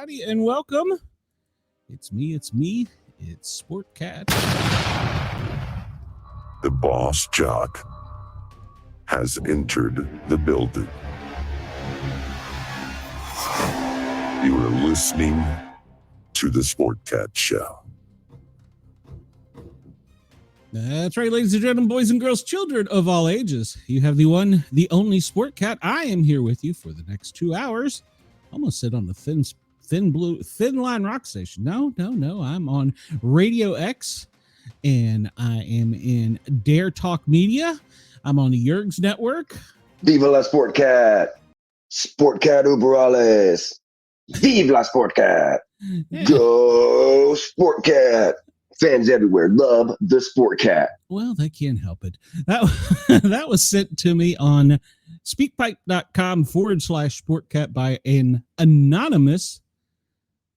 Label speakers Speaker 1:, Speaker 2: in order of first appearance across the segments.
Speaker 1: everybody, and welcome. It's me, it's Sportcat.
Speaker 2: The boss jock has entered the building. You are listening to the Sportcat Show.
Speaker 1: That's right, ladies and gentlemen, boys and girls, children of all ages. You have the one, the only Sportcat. I am here with you for the next 2 hours. Almost sit on the thin line rock station. No. I'm on Radio X, and I am in Dare Talk Media. I'm on the Yergs Network.
Speaker 3: Viva la Sportcat. Sportcat Uberales. Viva la Sportcat.
Speaker 1: Yeah.
Speaker 3: Go Sportcat. Fans everywhere love the Sportcat.
Speaker 1: Well, they can't help it. That was sent to me on speakpipe.com/Sportcat by an anonymous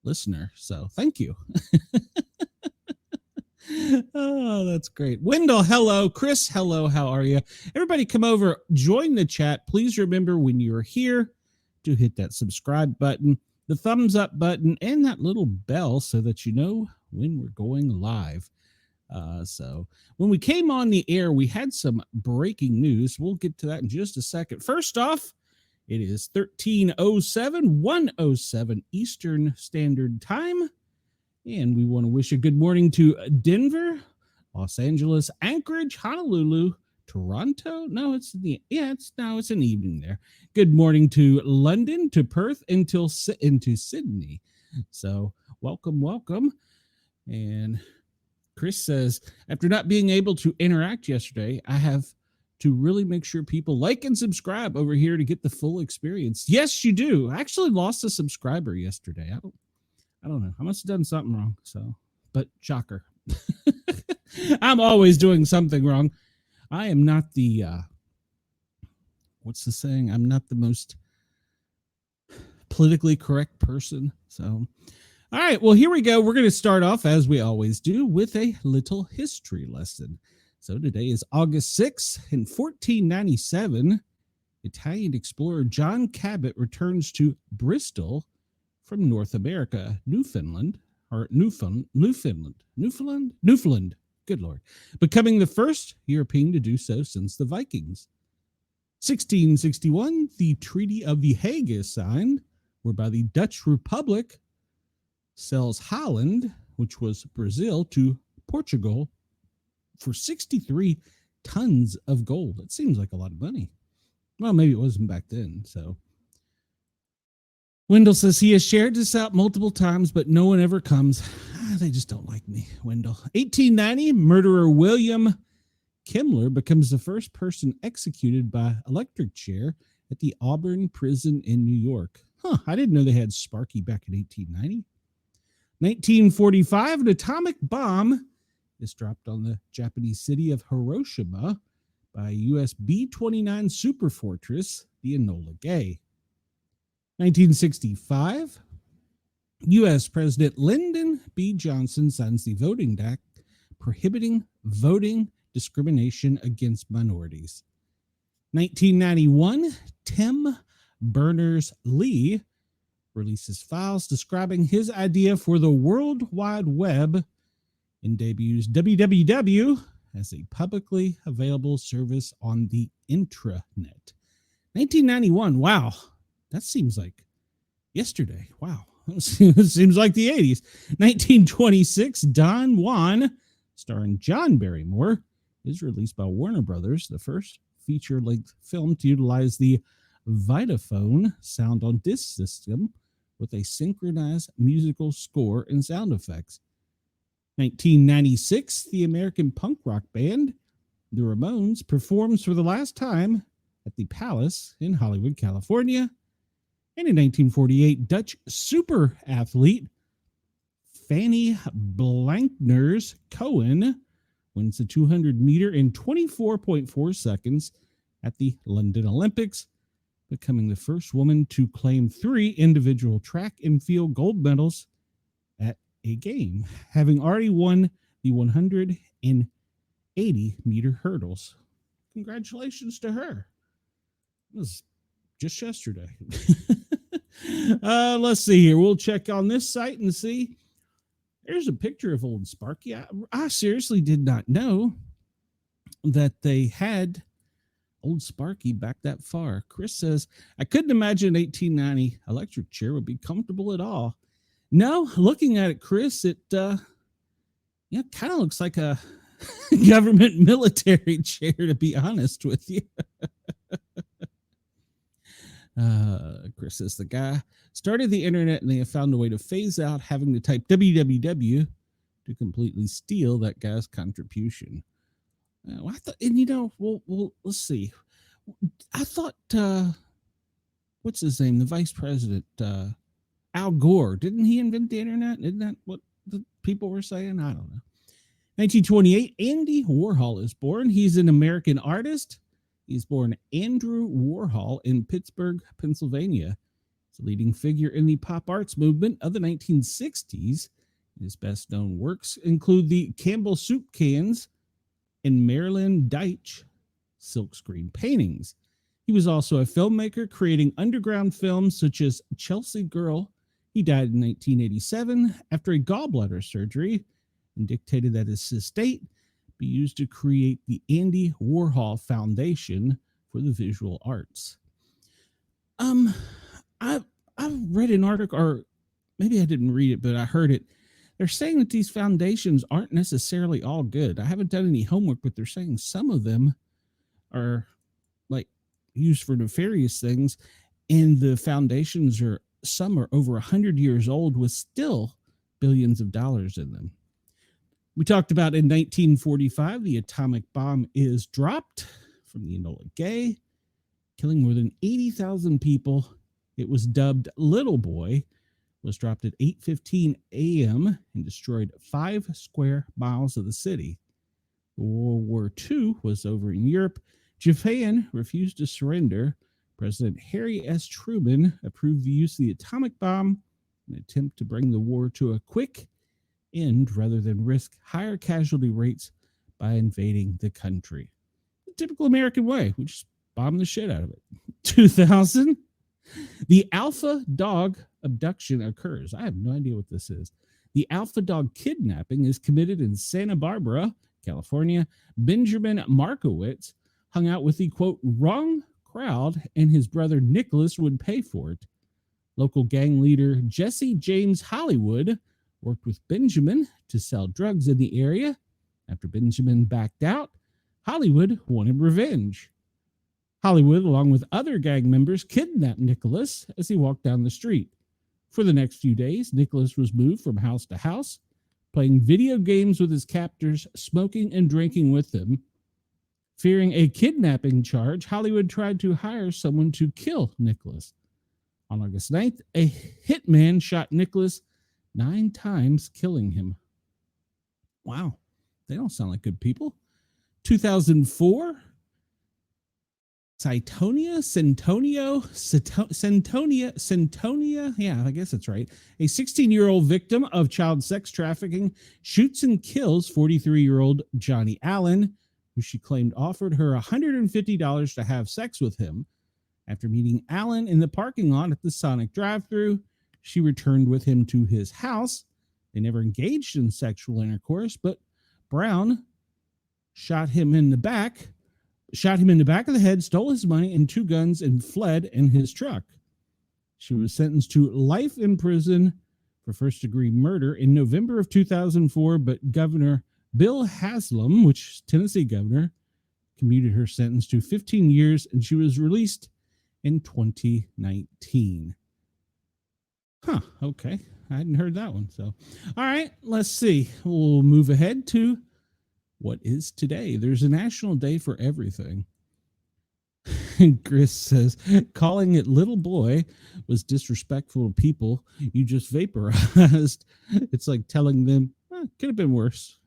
Speaker 1: listener. So thank you. Oh, that's great. Wendell, hello. Chris, hello. How are you? Everybody come over, join the chat. Please remember when you're here to hit that subscribe button, the thumbs up button, and that little bell so that you know when we're going live. So when we came on the air, we had some breaking news. We'll get to that in just a second. First off, it is 1:07 Eastern Standard Time. And we want to wish a good morning to Denver, Los Angeles, Anchorage, Honolulu, Toronto. It's an evening there. Good morning to London, to Perth, into Sydney. So welcome. And Chris says, after not being able to interact yesterday, I have to really make sure people like and subscribe over here to get the full experience. Yes, you do. I actually lost a subscriber yesterday. I don't know. I must have done something wrong. But shocker. I'm always doing something wrong. I am not the, what's the saying? I'm not the most politically correct person. So, all right, well, here we go. We're going to start off, as we always do, with a little history lesson. So today is August 6th. In 1497, Italian explorer John Cabot returns to Bristol from North America, Newfoundland. Good Lord. Becoming the first European to do so since the Vikings. 1661, the Treaty of The Hague is signed, whereby the Dutch Republic sells Holland, which was Brazil, to Portugal for 63 tons of gold. That seems like a lot of money. Well, maybe it wasn't back then. So Wendell says he has shared this out multiple times, but no one ever comes. They just don't like me, Wendell. 1890, murderer William Kimmler becomes the first person executed by electric chair at the Auburn prison in New York. I didn't know they had Sparky back in 1890. 1945, an atomic bomb is dropped on the Japanese city of Hiroshima by U.S. B-29 superfortress, the Enola Gay. 1965, U.S. President Lyndon B. Johnson signs the Voting Act prohibiting voting discrimination against minorities. 1991, Tim Berners-Lee releases files describing his idea for the World Wide Web and debuts www as a publicly available service on the intranet. 1991, wow, that seems like yesterday. Wow, it seems like the 80s. 1926, Don Juan, starring John Barrymore, is released by Warner Brothers, the first feature-length film to utilize the Vitaphone sound on disc system with a synchronized musical score and sound effects. 1996, the American punk rock band, the Ramones, performs for the last time at the Palace in Hollywood, California. And in 1948, Dutch super athlete Fanny Blankers Cohen wins the 200 meter in 24.4 seconds at the London Olympics, becoming the first woman to claim 3 individual track and field gold medals at a game, having already won the 180 meter hurdles. Congratulations to her. It was just yesterday. Let's see here. We'll check on this site and see. There's a picture of old Sparky. I seriously did not know that they had old Sparky back that far. Chris says, I couldn't imagine an 1890 electric chair would be comfortable at all. No, looking at it, Chris, it kind of looks like a government military chair, to be honest with you. Chris says the guy started the internet and they have found a way to phase out having to type www to completely steal that guy's contribution. I thought, and well, let's see. I thought, what's his name? The vice president, Al Gore. Didn't he invent the internet? Isn't that what the people were saying? I don't know. 1928, Andy Warhol is born. He's an American artist. He's born Andrew Warhol in Pittsburgh, Pennsylvania. He's a leading figure in the pop arts movement of the 1960s. His best known works include the Campbell soup cans and Marilyn Deitch silkscreen paintings. He was also a filmmaker, creating underground films such as Chelsea Girl. He died in 1987 after a gallbladder surgery and dictated that his estate be used to create the Andy Warhol Foundation for the Visual Arts. I've read an article, or maybe I didn't read it, but I heard it. They're saying that these foundations aren't necessarily all good. I haven't done any homework, but they're saying some of them are like used for nefarious things, and the foundations some are over 100 years old with still billions of dollars in them. We talked about in 1945, the atomic bomb is dropped from the Enola Gay, killing more than 80,000 people. It was dubbed Little Boy, was dropped at 8:15 a.m. and destroyed 5 square miles of the city. World War II was over in Europe. Japan refused to surrender. President Harry S. Truman approved the use of the atomic bomb in an attempt to bring the war to a quick end rather than risk higher casualty rates by invading the country. The typical American way. We just bomb the shit out of it. 2000, the alpha dog abduction occurs. I have no idea what this is. The alpha dog kidnapping is committed in Santa Barbara, California. Benjamin Markowitz hung out with the, quote, wrong crowd, and his brother Nicholas would pay for it. Local gang leader Jesse James Hollywood worked with Benjamin to sell drugs in the area. After Benjamin backed out, Hollywood wanted revenge. Hollywood, along with other gang members, kidnapped Nicholas as he walked down the street. For the next few days, Nicholas was moved from house to house, playing video games with his captors, smoking and drinking with them. Fearing a kidnapping charge, Hollywood tried to hire someone to kill Nicholas. On August 9th, a hitman shot Nicholas 9 times, killing him. Wow, they don't sound like good people. 2004, Centonia, yeah, I guess that's right. A 16-year-old victim of child sex trafficking shoots and kills 43-year-old Johnny Allen, who she claimed offered her $150 to have sex with him. After meeting Allen in the parking lot at the Sonic drive-thru, she returned with him to his house. They never engaged in sexual intercourse, but Brown shot him in the back of the head, stole his money and 2 guns, and fled in his truck. She was sentenced to life in prison for first-degree murder in November of 2004, but Governor Bill Haslam, which is Tennessee governor, commuted her sentence to 15 years, and she was released in 2019. Huh, okay. I hadn't heard that one. So, all right, let's see. We'll move ahead to what is today. There's a national day for everything. Chris says, calling it little boy was disrespectful to people you just vaporized. It's like telling them, could have been worse.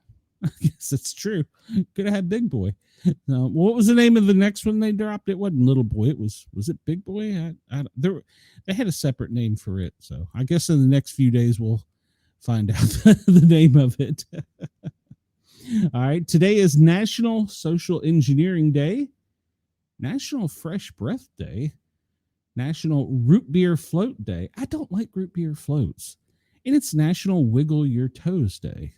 Speaker 1: I guess it's true. Could have had big boy. What was the name of the next one they dropped? It wasn't little boy. It was it big boy? They had a separate name for it. So I guess in the next few days we'll find out the name of it. All right. Today is National Social Engineering Day, National Fresh Breath Day, National Root Beer Float Day. I don't like root beer floats. And it's National Wiggle Your Toes Day.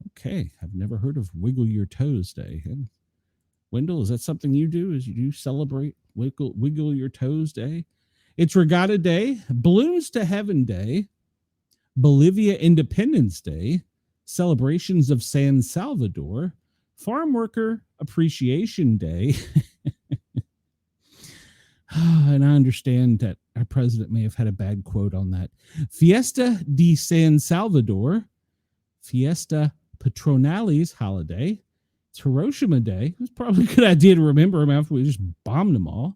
Speaker 1: Okay, I've never heard of Wiggle Your Toes Day. And Wendell, is that something you do? Is you celebrate Wiggle Your Toes Day? It's Regatta Day, Balloons to Heaven Day, Bolivia Independence Day, celebrations of San Salvador, Farm Worker Appreciation Day. And I understand that our president may have had a bad quote on that. Fiesta de San Salvador, Fiesta Patronalis holiday, it's Hiroshima Day. It was probably a good idea to remember them after we just bombed them all.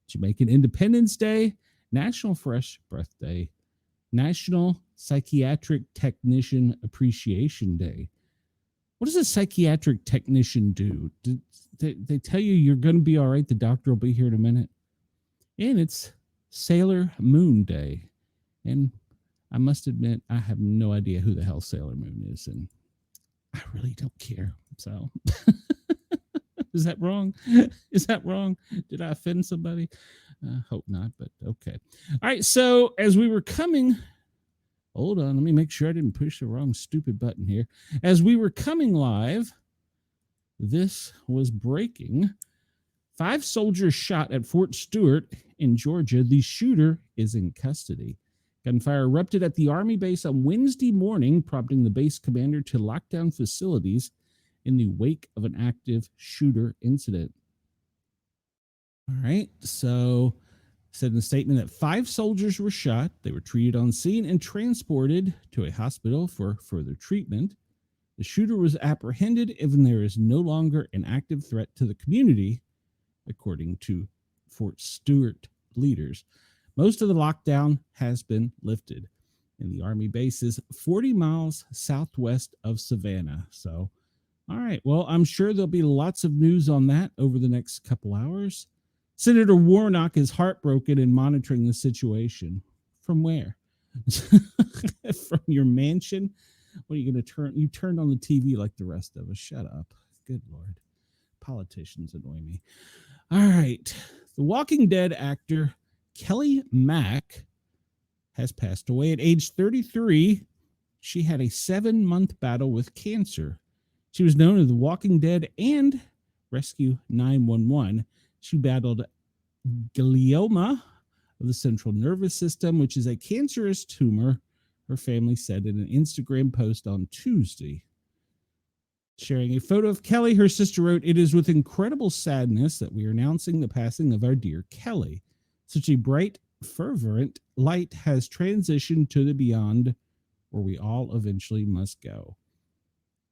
Speaker 1: Jamaican Independence Day, National Fresh Breath Day, National Psychiatric Technician Appreciation Day. What does a psychiatric technician do? They tell you you're going to be all right. The doctor will be here in a minute. And it's Sailor Moon Day. And I must admit, I have no idea who the hell Sailor Moon is. And I really don't care. So is that wrong? Is that wrong? Did I offend somebody? I hope not, but okay. All right. So as we were coming, hold on, let me make sure I didn't push the wrong stupid button here. As we were coming live, this was breaking. 5 soldiers shot at Fort Stewart in Georgia. The shooter is in custody. Gunfire erupted at the Army base on Wednesday morning, prompting the base commander to lock down facilities in the wake of an active shooter incident. All right, so said in the statement that 5 soldiers were shot. They were treated on scene and transported to a hospital for further treatment. The shooter was apprehended, and there is no longer an active threat to the community, according to Fort Stewart leaders. Most of the lockdown has been lifted, and the Army base is 40 miles southwest of Savannah. So, all right, well, I'm sure there'll be lots of news on that over the next couple hours. Senator Warnock is heartbroken and monitoring the situation. From where? From your mansion? What are you going to turn? You turned on the TV like the rest of us. Shut up. Good Lord. Politicians annoy me. All right. The Walking Dead actor Kelly Mack has passed away at age 33. She had a 7-month battle with cancer. She was known as The Walking Dead and Rescue 911. She battled glioma of the central nervous system, which is a cancerous tumor, her family said in an Instagram post on Tuesday. Sharing a photo of Kelly, her sister wrote, "It is with incredible sadness that we are announcing the passing of our dear Kelly. Such a bright, fervent light has transitioned to the beyond, where we all eventually must go."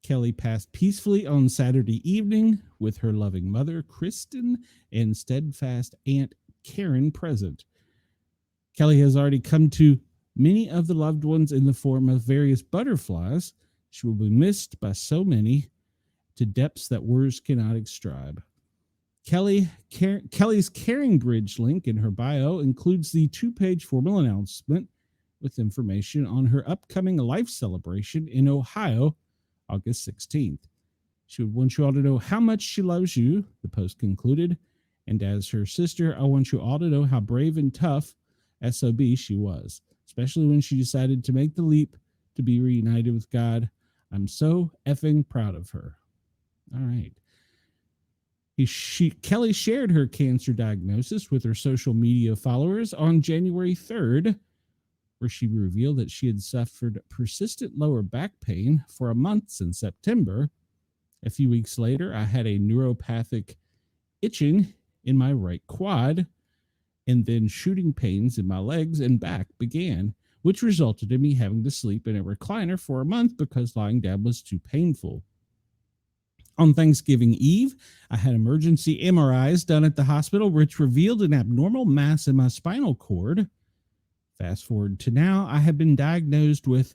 Speaker 1: Kelly passed peacefully on Saturday evening with her loving mother, Kristen, and steadfast Aunt Karen present. Kelly has already come to many of the loved ones in the form of various butterflies. She will be missed by so many to depths that words cannot describe. Kelly's Caring Bridge link in her bio includes the 2-page formal announcement with information on her upcoming life celebration in Ohio, August 16th. She would want you all to know how much she loves you, the post concluded, and as her sister, I want you all to know how brave and tough SOB she was, especially when she decided to make the leap to be reunited with God. I'm so effing proud of her. All right. Kelly shared her cancer diagnosis with her social media followers on January 3rd, where she revealed that she had suffered persistent lower back pain for a month since September. A few weeks later, I had a neuropathic itching in my right quad, and then shooting pains in my legs and back began, which resulted in me having to sleep in a recliner for a month because lying down was too painful. On Thanksgiving Eve, I had emergency MRIs done at the hospital, which revealed an abnormal mass in my spinal cord. Fast forward to now, I have been diagnosed with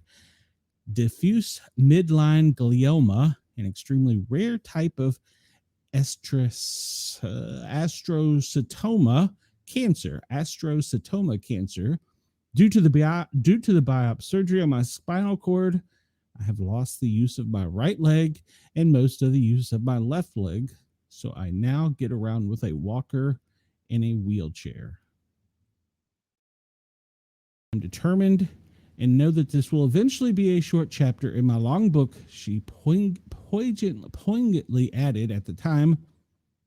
Speaker 1: diffuse midline glioma, an extremely rare type of astrocytoma cancer. Due to the biopsy surgery on my spinal cord, I have lost the use of my right leg and most of the use of my left leg, so I now get around with a walker and a wheelchair. I'm determined and know that this will eventually be a short chapter in my long book, she poignantly added at the time.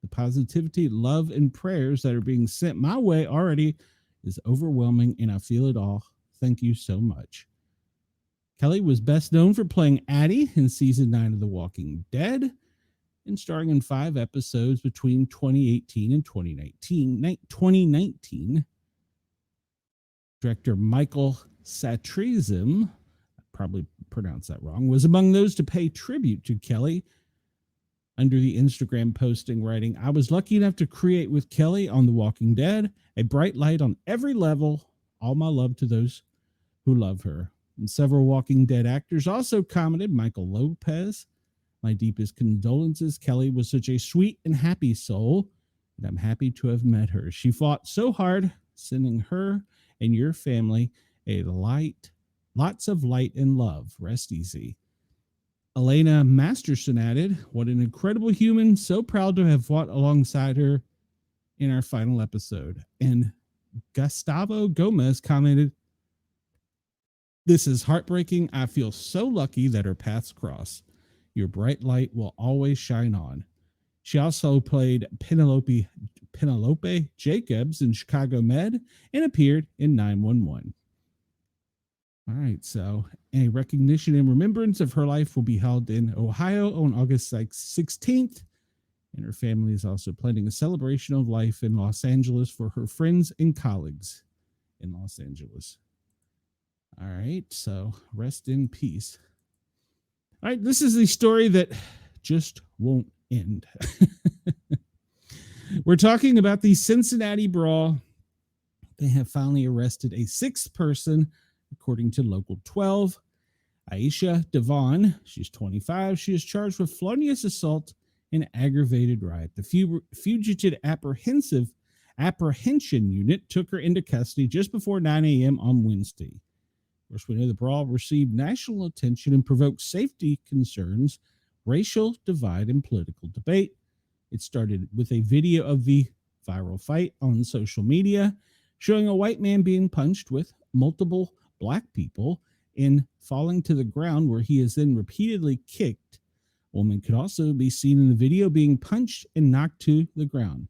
Speaker 1: The positivity, love, and prayers that are being sent my way already is overwhelming, and I feel it all. Thank you so much. Kelly was best known for playing Addie in season 9 of The Walking Dead and starring in 5 episodes between 2018 and 2019. Director Michael Satrizim, I probably pronounced that wrong, was among those to pay tribute to Kelly under the Instagram posting, writing, "I was lucky enough to create with Kelly on The Walking Dead, a bright light on every level. All my love to those who love her." And several Walking Dead actors also commented. Michael Lopez, "My deepest condolences. Kelly was such a sweet and happy soul, and I'm happy to have met her. She fought so hard, sending her and your family lots of light and love. Rest easy." Elena Masterson added, "What an incredible human. So proud to have fought alongside her in our final episode." And Gustavo Gomez commented, "This is heartbreaking. I feel so lucky that our paths cross. Your bright light will always shine on." She also played Penelope Jacobs in Chicago Med and appeared in 911. All right, so a recognition and remembrance of her life will be held in Ohio on August 16th, and her family is also planning a celebration of life in Los Angeles for her friends and colleagues in Los Angeles. All right, so rest in peace. All right, this is the story that just won't end. We're talking about the Cincinnati Brawl. They have finally arrested a 6th person, according to Local 12. Aisha Devon, she's 25. She is charged with felonious assault and aggravated riot. The fugitive apprehension unit took her into custody just before 9 a.m. on Wednesday. Of course, we know the brawl received national attention and provoked safety concerns, racial divide, and political debate. It started with a video of the viral fight on social media showing a white man being punched with multiple black people and falling to the ground, where he is then repeatedly kicked. A woman could also be seen in the video being punched and knocked to the ground.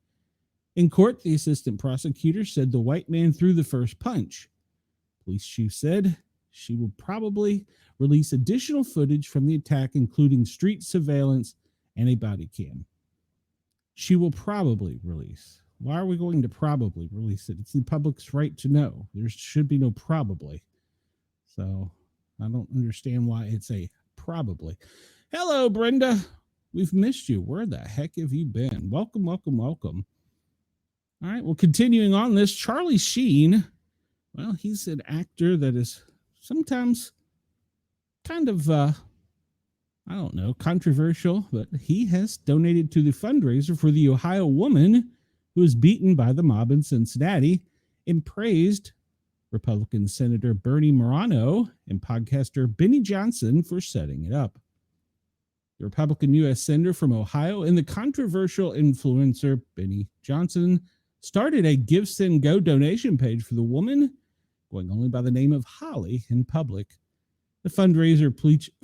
Speaker 1: In court, the assistant prosecutor said the white man threw the first punch. Police chief said she will probably release additional footage from the attack, including street surveillance and a body cam. She will probably release. Why are we going to probably release it? It's the public's right to know. There should be no probably. So I don't understand why it's a probably. Hello, Brenda. We've missed you. Where the heck have you been? Welcome. All right, well, continuing on this, Charlie Sheen, well, he's an actor that is sometimes kind of, controversial, but he has donated to the fundraiser for the Ohio woman who was beaten by the mob in Cincinnati and praised Republican Senator Bernie Morano and podcaster Benny Johnson for setting it up. The Republican U.S. Senator from Ohio and the controversial influencer Benny Johnson started a Give, Send, Go donation page for the woman, going only by the name of Holly in public. The fundraiser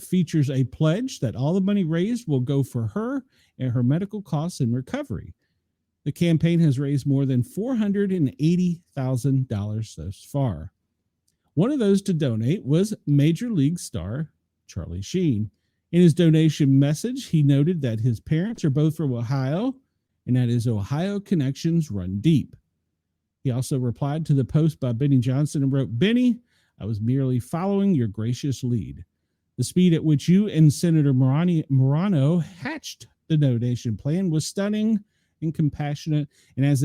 Speaker 1: features a pledge that all the money raised will go for her and her medical costs and recovery. The campaign has raised more than $480,000 thus far. One of those to donate was Major League star Charlie Sheen. In his donation message, he noted that his parents are both from Ohio and that his Ohio connections run deep. He also replied to the post by Benny Johnson and wrote, "Benny, I was merely following your gracious lead. The speed at which you and Senator Morano hatched the donation plan was stunning and compassionate, and as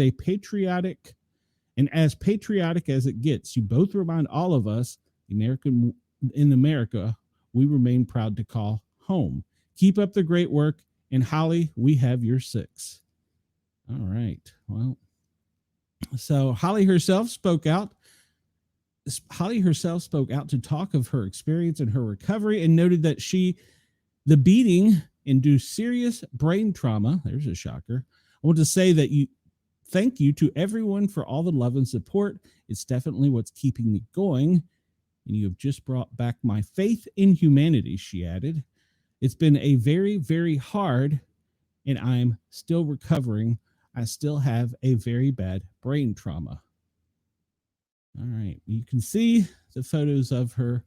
Speaker 1: patriotic as it gets, you both remind all of us, in America, we remain proud to call home. Keep up the great work, and Holly, we have your 6." All right. Well, so Holly herself spoke out to talk of her experience and her recovery and noted that the beating induced serious brain trauma. There's a shocker. I want to say that Thank you to everyone for all the love and support. It's definitely what's keeping me going. And you have just brought back my faith in humanity, she added. It's been a very, very hard, and I'm still recovering. I still have a very bad brain trauma. All right. You can see the photos of her.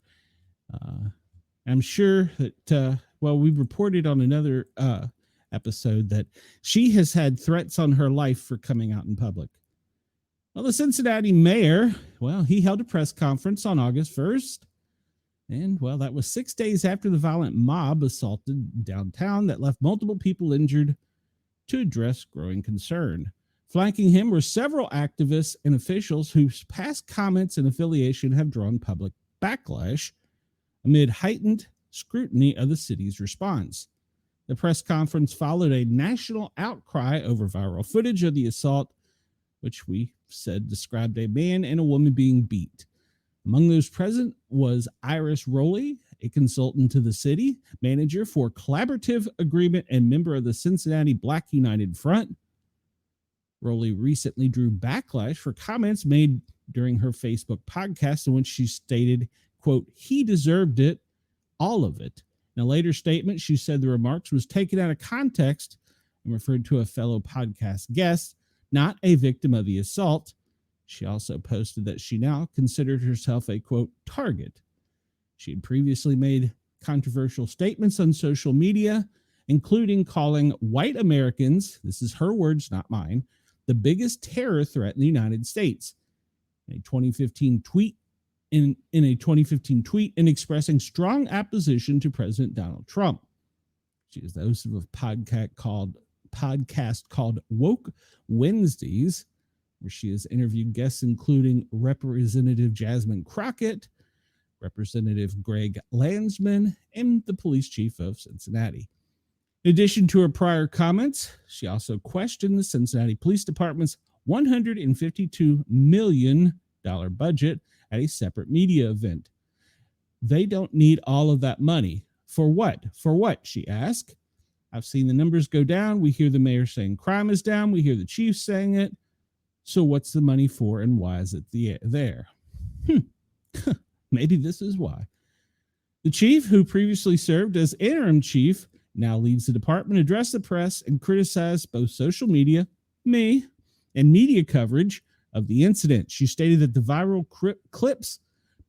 Speaker 1: I'm sure that, we reported on another episode that she has had threats on her life for coming out in public. Well, the Cincinnati mayor, he held a press conference on August 1st. And, that was 6 days after the violent mob assaulted downtown that left multiple people injured, to address growing concern. Flanking him were several activists and officials whose past comments and affiliation have drawn public backlash amid heightened scrutiny of the city's response. The press conference followed a national outcry over viral footage of the assault, which we said described a man and a woman being beat. Among those present was Iris Rowley, a consultant to the city, manager for collaborative agreement and member of the Cincinnati Black United Front. Rowley recently drew backlash for comments made during her Facebook podcast in which she stated, quote, "He deserved it, all of it." In a later statement, she said the remarks was taken out of context and referred to a fellow podcast guest, not a victim of the assault. She also posted that she now considered herself a, quote, target. She had previously made controversial statements on social media, including calling white Americans, this is her words, not mine, the biggest terror threat in the United States. In a 2015 tweet, and expressing strong opposition to President Donald Trump. She is the host of a podcast called Woke Wednesdays, where she has interviewed guests including Representative Jasmine Crockett, Representative Greg Landsman, and the police chief of Cincinnati. In addition to her prior comments, she also questioned the Cincinnati Police Department's $152 million budget at a separate media event. They don't need all of that money. For what? For what? She asked. I've seen the numbers go down. We hear the mayor saying crime is down. We hear the chief saying it. So what's the money for and why is it there? Maybe this is why. The chief, who previously served as interim chief, now leads the department, addressed the press, and criticized both social media, me, and media coverage of the incident. She stated that the viral clips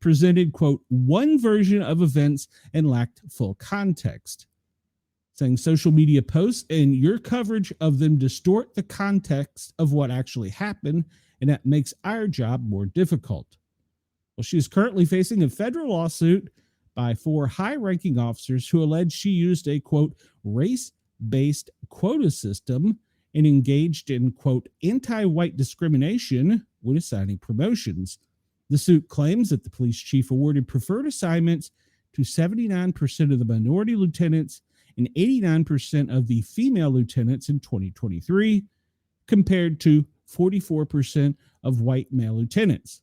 Speaker 1: presented, quote, one version of events and lacked full context, saying social media posts and your coverage of them distort the context of what actually happened, and that makes our job more difficult. Well, she is currently facing a federal lawsuit by 4 high-ranking officers who allege she used a, quote, race-based quota system and engaged in, quote, anti-white discrimination when assigning promotions. The suit claims that the police chief awarded preferred assignments to 79% of the minority lieutenants and 89% of the female lieutenants in 2023, compared to 44% of white male lieutenants.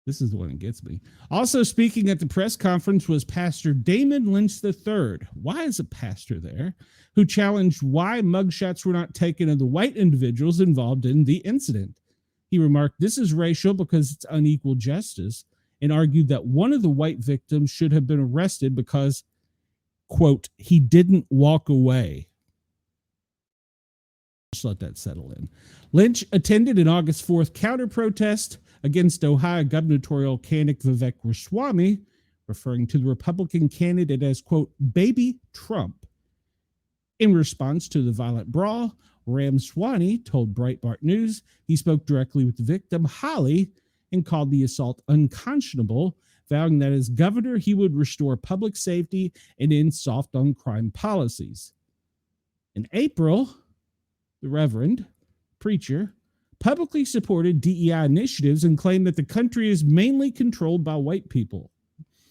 Speaker 1: This is the one that gets me. Also speaking at the press conference was Pastor Damon Lynch III. Why is a pastor there? Who challenged why mugshots were not taken of the white individuals involved in the incident. He remarked, this is racial because it's unequal justice, and argued that one of the white victims should have been arrested because, quote, he didn't walk away. Just let that settle in. Lynch attended an August 4th counter-protest against Ohio gubernatorial candidate Vivek Ramaswamy, referring to the Republican candidate as, quote, baby Trump. In response to the violent brawl, Ramaswamy told Breitbart News he spoke directly with the victim, Holly, and called the assault unconscionable, vowing that as governor, he would restore public safety and end soft on crime policies. In April, the Reverend preacher publicly supported DEI initiatives and claimed that the country is mainly controlled by white people.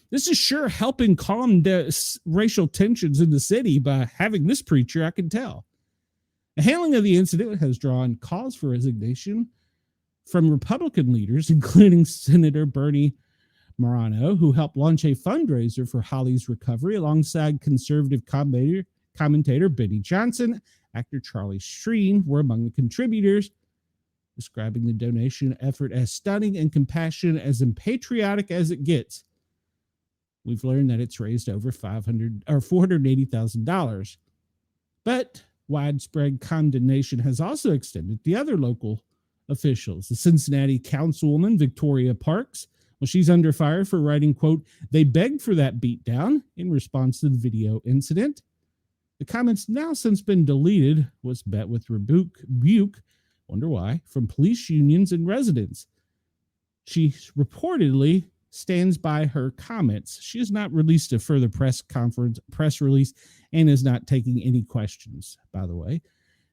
Speaker 1: This is sure helping calm the racial tensions in the city by having this preacher, I can tell. The handling of the incident has drawn calls for resignation from Republican leaders, including Senator Bernie Moreno, who helped launch a fundraiser for Holly's recovery alongside conservative Commentator Benny Johnson, actor Charlie Sheen were among the contributors, describing the donation effort as stunning and compassionate, as unpatriotic as it gets. We've learned that it's raised over $480,000. But widespread condemnation has also extended to other local officials. The Cincinnati councilwoman, Victoria Parks, well, she's under fire for writing, quote, "They begged for that beatdown" in response to the video incident. The comments, now since been deleted, was met with rebuke, wonder why, from police unions and residents. She reportedly stands by her comments. She has not released a further press release, and is not taking any questions, by the way.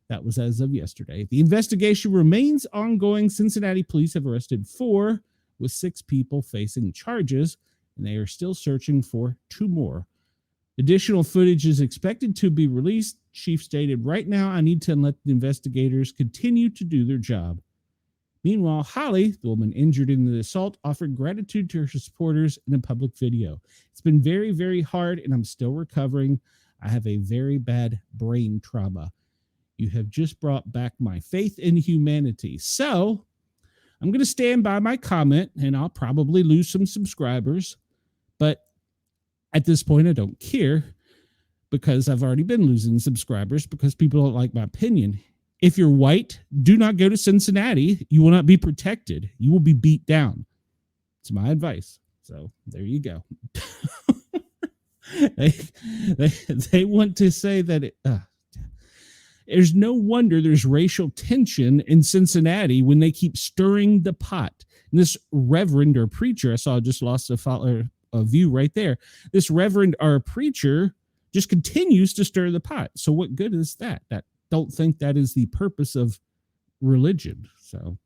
Speaker 1: That was as of yesterday. The investigation remains ongoing. Cincinnati police have arrested 4, with 6 people facing charges, and they are still searching for 2 more. Additional footage is expected to be released. Chief stated, "Right now, I need to let the investigators continue to do their job." Meanwhile, Holly, the woman injured in the assault, offered gratitude to her supporters in a public video. "It's been very, very hard, and I'm still recovering. I have a very bad brain trauma. You have just brought back my faith in humanity." So I'm going to stand by my comment, and I'll probably lose some subscribers. But at this point, I don't care, because I've already been losing subscribers because people don't like my opinion. If you're white, do not go to Cincinnati. You will not be protected. You will be beat down. It's my advice. So there you go. they want to say that there's no wonder there's racial tension in Cincinnati when they keep stirring the pot. And this reverend or preacher, I saw, just lost a view right there. This reverend or preacher just continues to stir the pot. So what good is that? Don't think that is the purpose of religion. So,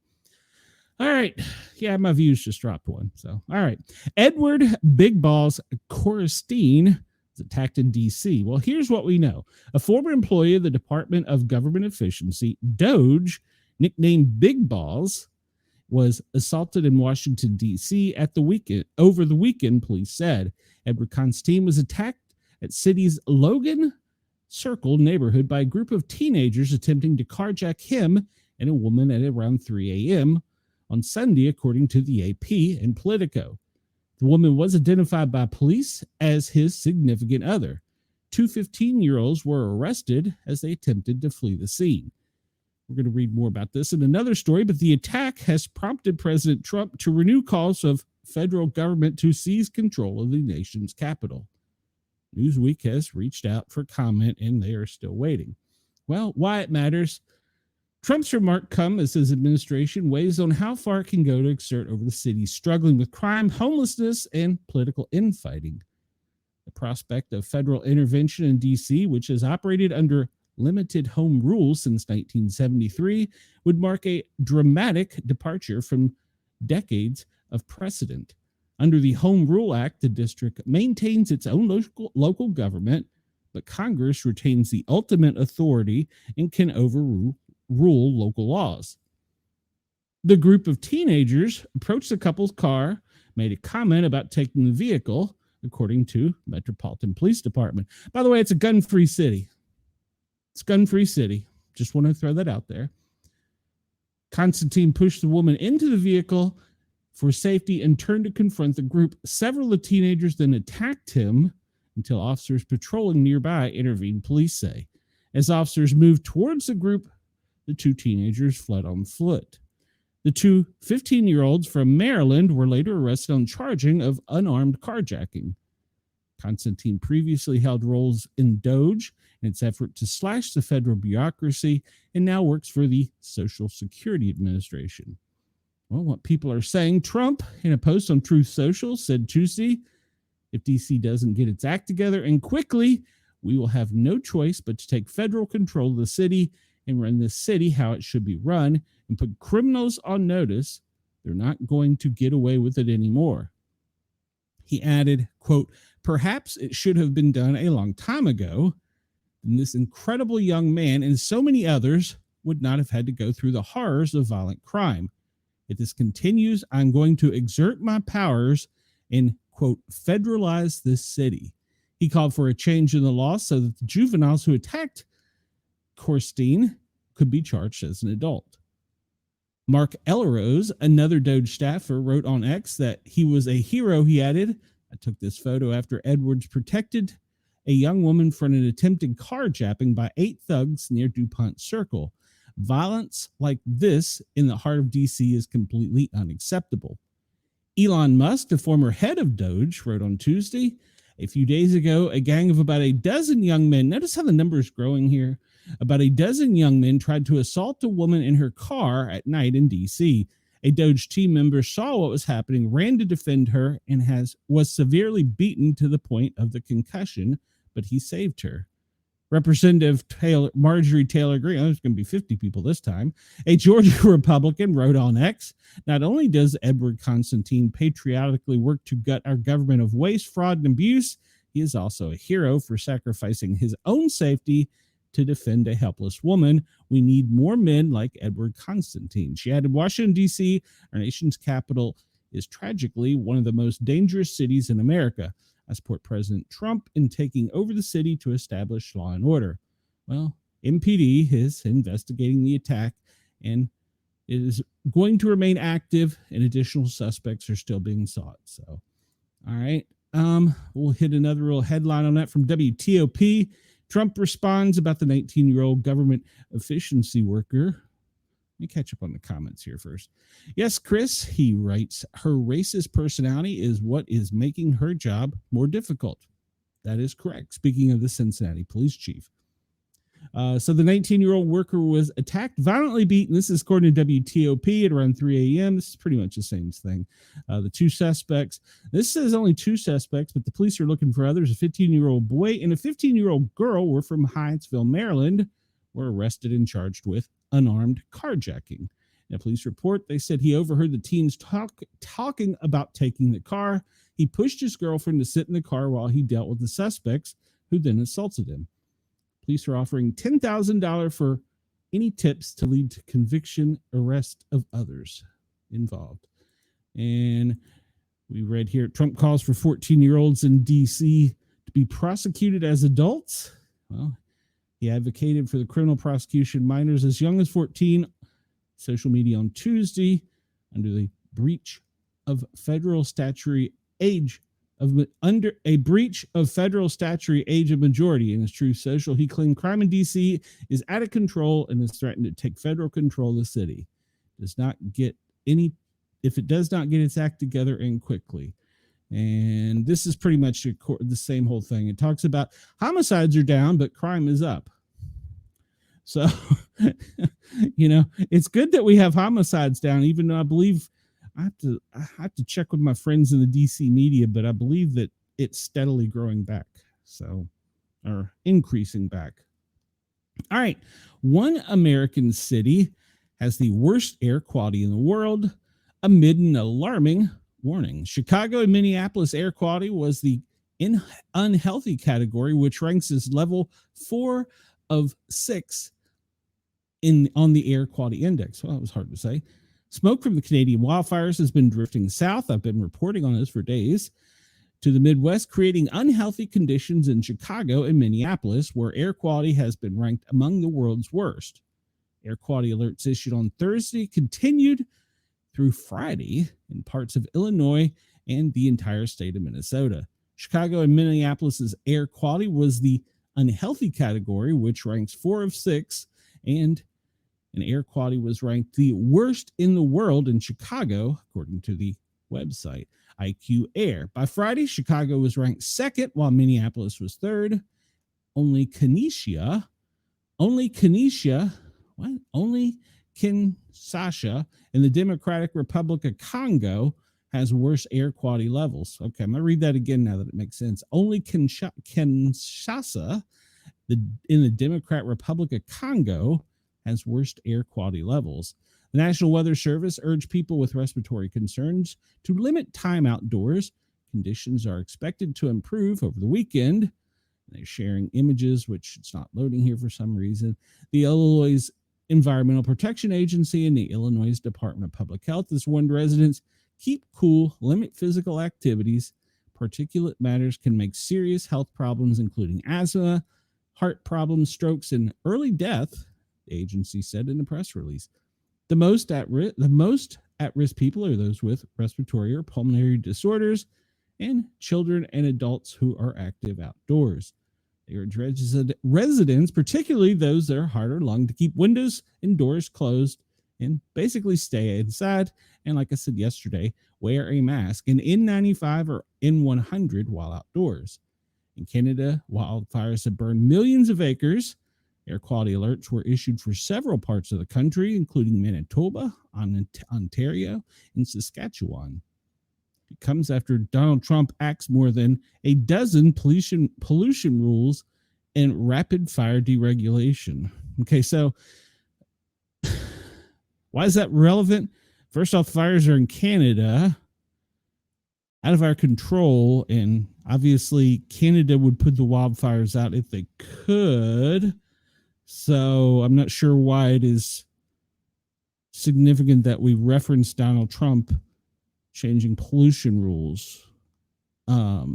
Speaker 1: all right. Yeah, my views just dropped one. So, all right. Edward Big Balls Corstein is attacked in D.C. Well, here's what we know. A former employee of the Department of Government Efficiency, DOGE, nicknamed Big Balls, was assaulted in Washington, D.C. over the weekend, police said. Edward Constantine was attacked at city's Logan Circle neighborhood by a group of teenagers attempting to carjack him and a woman at around 3 a.m. on Sunday, according to the AP and Politico. The woman was identified by police as his significant other. 2 15-year-olds were arrested as they attempted to flee the scene. We're going to read more about this in another story, but the attack has prompted President Trump to renew calls of federal government to seize control of the nation's capital. Newsweek has reached out for comment, and they are still waiting. Well, why it matters. Trump's remark come as his administration weighs on how far it can go to exert over the cities struggling with crime, homelessness, and political infighting. The prospect of federal intervention in D.C., which has operated under limited home rule since 1973, would mark a dramatic departure from decades of precedent. Under the Home Rule Act, the district maintains its own local government, but Congress retains the ultimate authority and can overrule local laws. The group of teenagers approached the couple's car, made a comment about taking the vehicle, according to Metropolitan Police Department. By the way, it's a gun-free city. It's gun-free city. Just want to throw that out there. Constantine pushed the woman into the vehicle for safety and turned to confront the group. Several of the teenagers then attacked him until officers patrolling nearby intervened, police say. As officers moved towards the group, the 2 teenagers fled on foot. The 2 15-year-olds from Maryland were later arrested on charging of unarmed carjacking. Constantine previously held roles in DOGE in its effort to slash the federal bureaucracy and now works for the Social Security Administration. Well, what people are saying, Trump, in a post on Truth Social, said Tuesday, if D.C. doesn't get its act together and quickly, we will have no choice but to take federal control of the city and run this city how it should be run and put criminals on notice. They're not going to get away with it anymore. He added, quote, "Perhaps it should have been done a long time ago, and this incredible young man and so many others would not have had to go through the horrors of violent crime. If this continues, I'm going to exert my powers and, quote, federalize this city." He called for a change in the law so that the juveniles who attacked Korstein could be charged as an adult. Mark Elrose, another Doge staffer, wrote on X that he was a hero. He added, I took this photo after Edwards protected a young woman from an attempted carjacking by 8 thugs near DuPont Circle. Violence like this in the heart of D.C. is completely unacceptable. Elon Musk, the former head of Doge, wrote on Tuesday, a few days ago, a gang of about a dozen young men, notice how the number is growing here, about a dozen young men tried to assault a woman in her car at night in D.C. A Doge team member saw what was happening, ran to defend her, and was severely beaten to the point of the concussion, but he saved her. Representative Marjorie Taylor Greene, there's going to be 50 people this time, a Georgia Republican, wrote on X, not only does Edward Constantine patriotically work to gut our government of waste, fraud, and abuse, he is also a hero for sacrificing his own safety to defend a helpless woman. We need more men like Edward Constantine. She added, Washington, D.C., our nation's capital, is tragically one of the most dangerous cities in America. I support President Trump in taking over the city to establish law and order. Well, MPD is investigating the attack and it is going to remain active, and additional suspects are still being sought. So, all right. We'll hit another little headline on that from WTOP. Trump responds about the 19-year-old government efficiency worker. Let me catch up on the comments here first. Yes, Chris, he writes, her racist personality is what is making her job more difficult. That is correct. Speaking of the Cincinnati police chief. So the 19-year-old worker was attacked, violently beaten. This is according to WTOP at around 3 a.m. This is pretty much the same thing. The 2 suspects. This says only 2 suspects, but the police are looking for others. A 15-year-old boy and a 15-year-old girl were from Hyattsville, Maryland, were arrested and charged with unarmed carjacking. In a police report, they said he overheard the teens talking about taking the car. He pushed his girlfriend to sit in the car while he dealt with the suspects, who then assaulted him. Police are offering $10,000 for any tips to lead to conviction, arrest of others involved. And we read here, Trump calls for 14-year-olds in D.C. to be prosecuted as adults. Well, he advocated for the criminal prosecution minors as young as 14. Social media on Tuesday, under the breach of federal statutory age under a breach of federal statutory age of majority. In his Truth Social, he claimed crime in D.C. is out of control and has threatened to take federal control of the city. If it does not get its act together and quickly. And this is pretty much the same whole thing. It talks about homicides are down, but crime is up. So, it's good that we have homicides down, even though I believe I have to check with my friends in the DC media, but I believe that it's steadily growing back. Or increasing back. All right. One American city has the worst air quality in the world amid an alarming warning. Chicago and Minneapolis air quality was the unhealthy category, which ranks as level 4 of 6 on the air quality index. Well, that was hard to say. Smoke from the Canadian wildfires has been drifting south. I've been reporting on this for days to the Midwest, creating unhealthy conditions in Chicago and Minneapolis, where air quality has been ranked among the world's worst. Air quality alerts issued on Thursday continued through Friday in parts of Illinois and the entire state of Minnesota. Chicago and Minneapolis's air quality was the unhealthy category, which ranks 4 of 6, and air quality was ranked the worst in the world in Chicago, according to the website IQ Air. By Friday, Chicago was ranked 2nd, while Minneapolis was 3rd. Only Kinshasa in the Democratic Republic of Congo has worse air quality levels. Okay, I'm going to read that again now that it makes sense. Only Kinshasa in the Democratic Republic of Congo has worst air quality levels. The National Weather Service urged people with respiratory concerns to limit time outdoors. Conditions are expected to improve over the weekend. They're sharing images, which it's not loading here for some reason. The Illinois Environmental Protection Agency and the Illinois Department of Public Health has warned residents, keep cool, limit physical activities, particulate matters can make serious health problems, including asthma, heart problems, strokes, and early death, the agency said in a press release. The most at risk people are those with respiratory or pulmonary disorders and children and adults who are active outdoors. They urge residents, particularly those that are harder lung, to keep windows and doors closed and basically stay inside. And like I said yesterday, wear a mask, an N95 or N100 while outdoors. In Canada, wildfires have burned millions of acres. Air quality alerts were issued for several parts of the country, including Manitoba, Ontario, and Saskatchewan. It comes after Donald Trump acts more than a dozen pollution rules and rapid fire deregulation. Okay, so why is that relevant? First off, fires are in Canada, out of our control, and obviously Canada would put the wildfires out if they could. So I'm not sure why it is significant that we reference Donald Trump changing pollution rules. I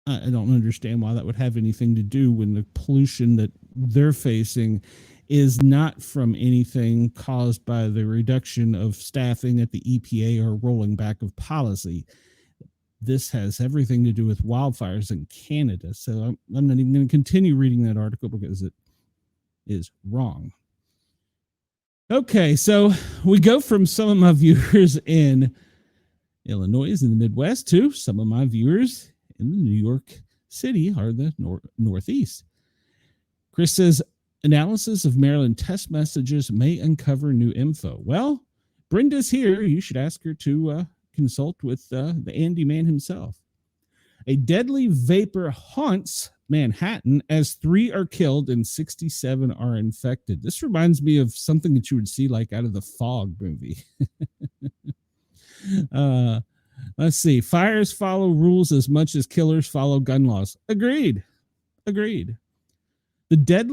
Speaker 1: don't understand why that would have anything to do when the pollution that they're facing is not from anything caused by the reduction of staffing at the EPA or rolling back of policy. This has everything to do with wildfires in Canada. So I'm not even going to continue reading that article because it is wrong. Okay, so we go from some of my viewers in Illinois in the Midwest to some of my viewers in the New York City or the Northeast. Chris says, analysis of Maryland test messages may uncover new info. Well, Brenda's here. You should ask her to consult with the Andy man himself. A deadly vapor haunts Manhattan as 3 are killed and 67 are infected. This reminds me of something that you would see like out of the Fog movie. Let's see. Fires follow rules as much as killers follow gun laws. Agreed. The death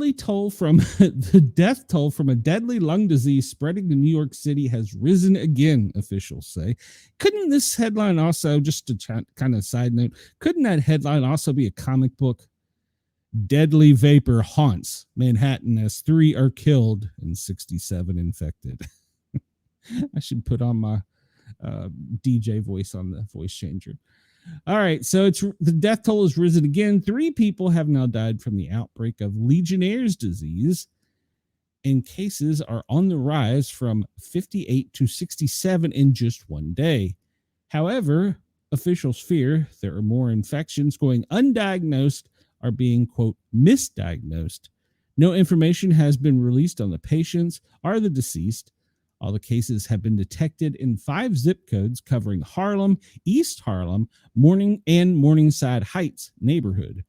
Speaker 1: toll from a deadly lung disease spreading to New York City has risen again, officials say. Couldn't this headline also, just to kind of side note, couldn't that headline also be a comic book? Deadly vapor haunts Manhattan as 3 are killed and 67 infected. I should put on my DJ voice on the voice changer. All right, so the death toll has risen again. 3 people have now died from the outbreak of Legionnaire's disease, and cases are on the rise from 58 to 67 in just one day. However, officials fear there are more infections going undiagnosed are being, quote, misdiagnosed. No information has been released on the patients or the deceased. All the cases have been detected in 5 zip codes covering Harlem, East Harlem, Morningside Heights neighborhood.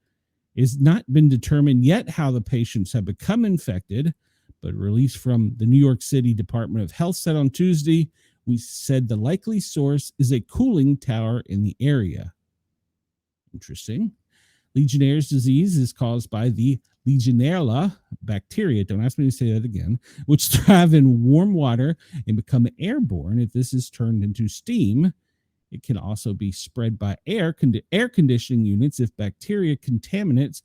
Speaker 1: It has not been determined yet how the patients have become infected, but a release from the New York City Department of Health said on Tuesday, we said the likely source is a cooling tower in the area. Interesting. Legionnaire's disease is caused by the Legionella bacteria, don't ask me to say that again, which thrive in warm water and become airborne if this is turned into steam. It can also be spread by air conditioning units if bacteria contaminate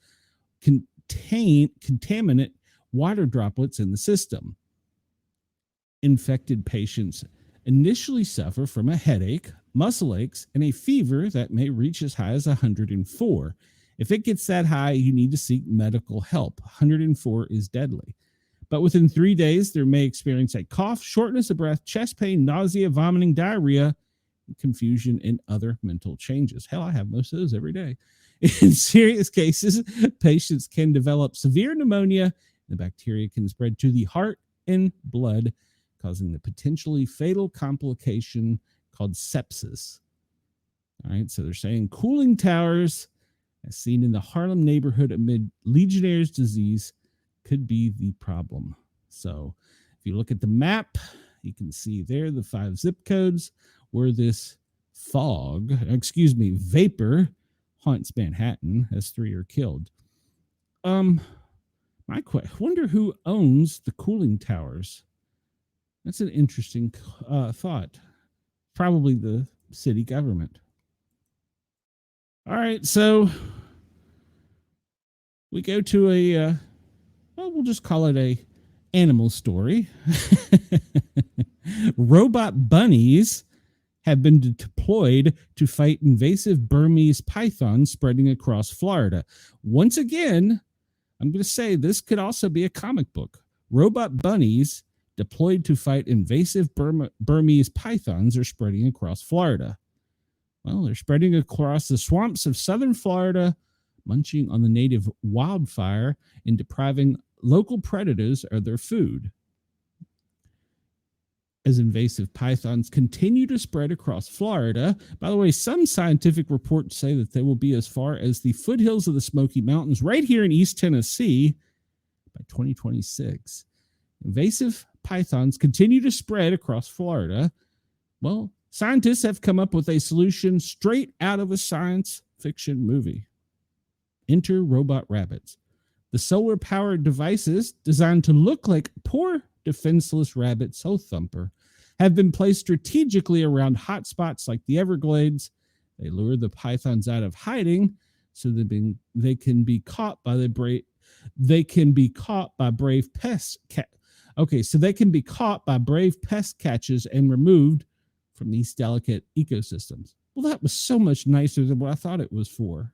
Speaker 1: water droplets in the system. Infected patients initially suffer from a headache, muscle aches, and a fever that may reach as high as 104. If it gets that high, you need to seek medical help. 104 is deadly. But within 3 days, they may experience a cough, shortness of breath, chest pain, nausea, vomiting, diarrhea, confusion, and other mental changes. Hell, I have most of those every day. In serious cases, patients can develop severe pneumonia. The bacteria can spread to the heart and blood, causing the potentially fatal complication called sepsis. All right, so they're saying cooling towers, as seen in the Harlem neighborhood amid Legionnaire's disease, could be the problem. So if you look at the map, you can see there the 5 zip codes where this vapor haunts Manhattan as 3 are killed. I wonder who owns the cooling towers. That's an interesting thought. Probably the city government. All right, so we go to a well, we'll just call it a animal story. Robot bunnies have been deployed to fight invasive Burmese pythons spreading across Florida. Once again, I'm going to say this could also be a comic book. Robot bunnies deployed to fight invasive Burmese pythons are spreading across Florida. Well, they're spreading across the swamps of southern Florida, munching on the native wildfire and depriving local predators of their food. As invasive pythons continue to spread across Florida, by the way, some scientific reports say that they will be as far as the foothills of the Smoky Mountains right here in East Tennessee by 2026. Invasive pythons continue to spread across Florida. Well, scientists have come up with a solution straight out of a science fiction movie. Enter robot rabbits. The solar-powered devices, designed to look like poor, defenseless rabbit soul thumper, have been placed strategically around hotspots like the Everglades. They lure the pythons out of hiding so that they can be caught by the brave. They can be caught by brave pest. So they can be caught by brave pest catchers and removed from these delicate ecosystems. Well, that was so much nicer than what I thought it was for.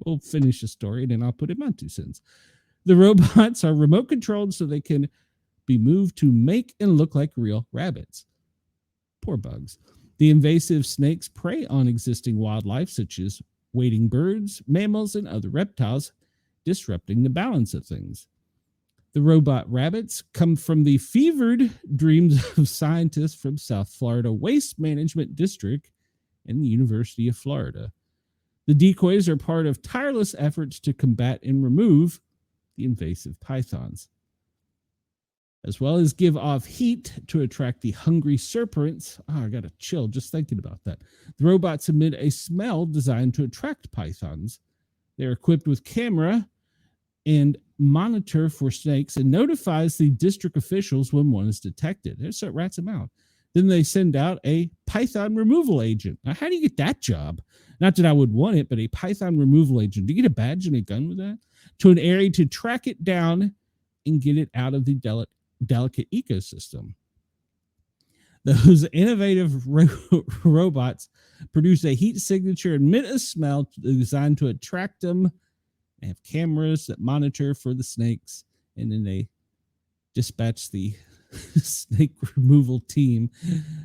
Speaker 1: We'll finish the story and then I'll put in my 2 cents. The robots are remote controlled so they can be moved to make and look like real rabbits. Poor bugs. The invasive snakes prey on existing wildlife such as wading birds, mammals, and other reptiles, disrupting the balance of things. The robot rabbits come from the fevered dreams of scientists from South Florida Waste Management District and the University of Florida. The decoys are part of tireless efforts to combat and remove the invasive pythons, as well as give off heat to attract the hungry serpents. I got to chill just thinking about that. The robots emit a smell designed to attract pythons. They're equipped with camera and monitor for snakes and notifies the district officials when one is detected. So it rats them out. Then they send out a python removal agent. Now, how do you get that job? Not that I would want it, but a python removal agent. Do you get a badge and a gun with that? To an area to track it down and get it out of the delicate ecosystem. Those innovative robots produce a heat signature, emit a smell designed to attract them. They have cameras that monitor for the snakes, and then they dispatch the snake removal team.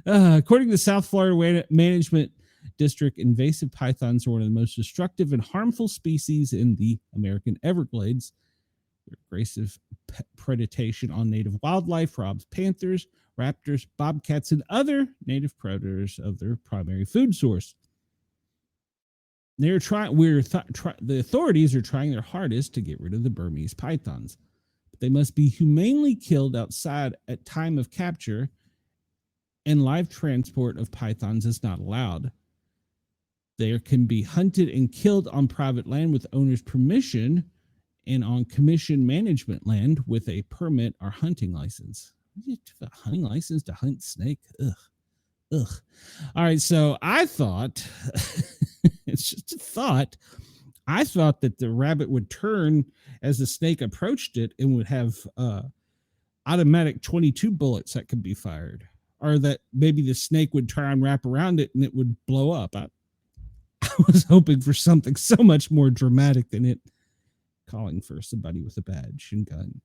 Speaker 1: According to the South Florida Management District, invasive pythons are one of the most destructive and harmful species in the American Everglades. Their aggressive predation on native wildlife robs panthers, raptors, bobcats, and other native predators of their primary food source. They're the authorities are trying their hardest to get rid of the Burmese pythons. But they must be humanely killed outside at time of capture, and live transport of pythons is not allowed. They can be hunted and killed on private land with owner's permission and on commission management land with a permit or hunting license. You have a hunting license to hunt snake? Ugh. All right, so I thought, it's just a thought, I thought that the rabbit would turn as the snake approached it and would have automatic 22 bullets that could be fired. Or that maybe the snake would try and wrap around it and it would blow up. I was hoping for something so much more dramatic than it calling for somebody with a badge and gun.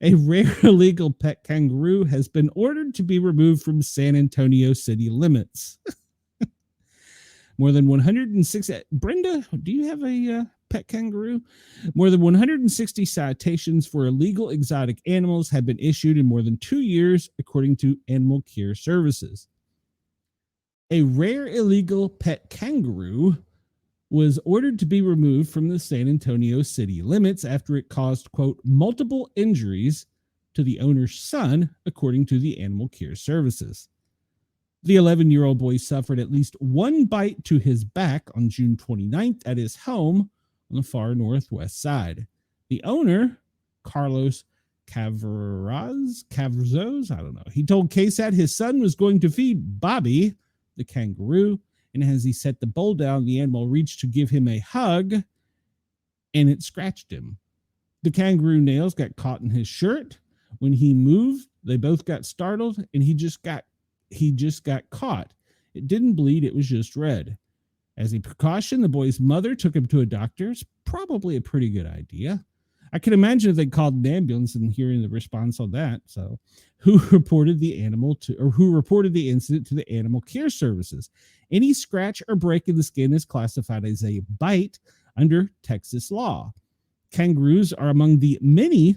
Speaker 1: A rare illegal pet kangaroo has been ordered to be removed from San Antonio city limits. More than 160. Brenda, do you have a pet kangaroo? More than 160 citations for illegal exotic animals have been issued in more than 2 years, according to Animal Care Services. A rare illegal pet kangaroo was ordered to be removed from the San Antonio city limits after it caused, quote, multiple injuries to the owner's son, according to the Animal Care Services. The 11-year-old boy suffered at least one bite to his back on June 29th at his home on the far northwest side. The owner, Carlos Cavazos, I don't know. He told KSAT his son was going to feed Bobby, the kangaroo, And as he set the bowl down, the animal reached to give him a hug, and it scratched him. The kangaroo nails got caught in his shirt. When he moved, they both got startled, and he just got caught. It didn't bleed, it was just red. As a precaution, the boy's mother took him to a doctor. It's probably a pretty good idea. I can imagine if they called an ambulance and hearing the response on that. So, who reported the incident to the animal care services? Any scratch or break in the skin is classified as a bite under Texas law. Kangaroos are among the many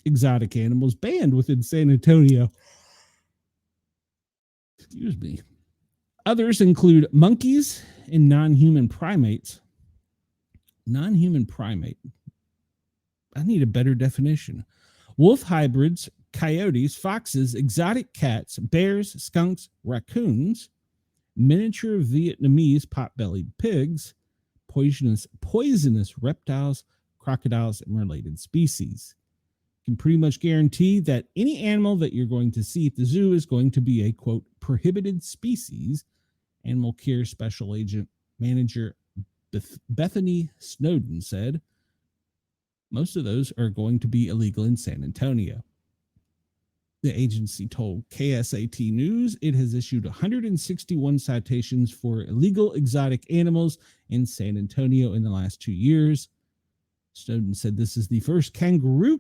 Speaker 1: exotic animals banned within San Antonio. Excuse me. Others include monkeys and non-human primates. Non-human primate. I need a better definition. Wolf hybrids, coyotes, foxes, exotic cats, bears, skunks, raccoons, miniature Vietnamese pot-bellied pigs, poisonous reptiles, crocodiles, and related species. You can pretty much guarantee that any animal that you're going to see at the zoo is going to be a, quote, prohibited species, Animal Care Special Agent Manager Bethany Snowden said. Most of those are going to be illegal in San Antonio. The agency told KSAT News it has issued 161 citations for illegal exotic animals in San Antonio in the last 2 years. Snowden said this is the first kangaroo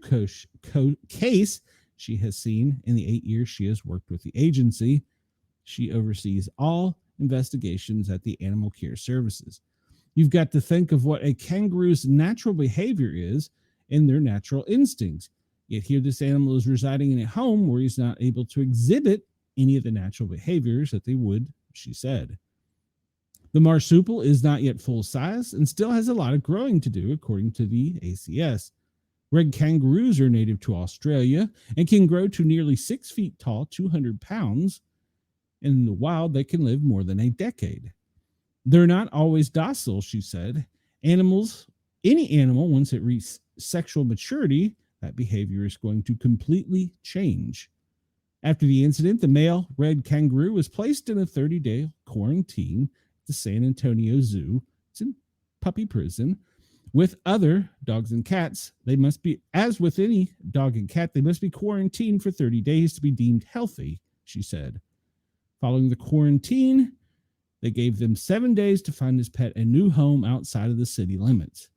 Speaker 1: case she has seen in the 8 years she has worked with the agency. She oversees all investigations at the Animal Care Services. You've got to think of what a kangaroo's natural behavior is and their natural instincts. Yet here this animal is residing in a home where he's not able to exhibit any of the natural behaviors that they would, she said. The marsupial is not yet full size and still has a lot of growing to do, according to the ACS. Red kangaroos are native to Australia and can grow to nearly 6 feet tall, 200 pounds. In the wild, they can live more than a decade. They're not always docile, she said. Any animal, once it reaches sexual maturity, that behavior is going to completely change. After the incident, the male red kangaroo was placed in a 30-day quarantine at the San Antonio Zoo. It's in puppy prison. With other dogs and cats, they must be, as with any dog and cat, they must be quarantined for 30 days to be deemed healthy, she said. Following the quarantine, they gave them 7 days to find his pet a new home outside of the city limits.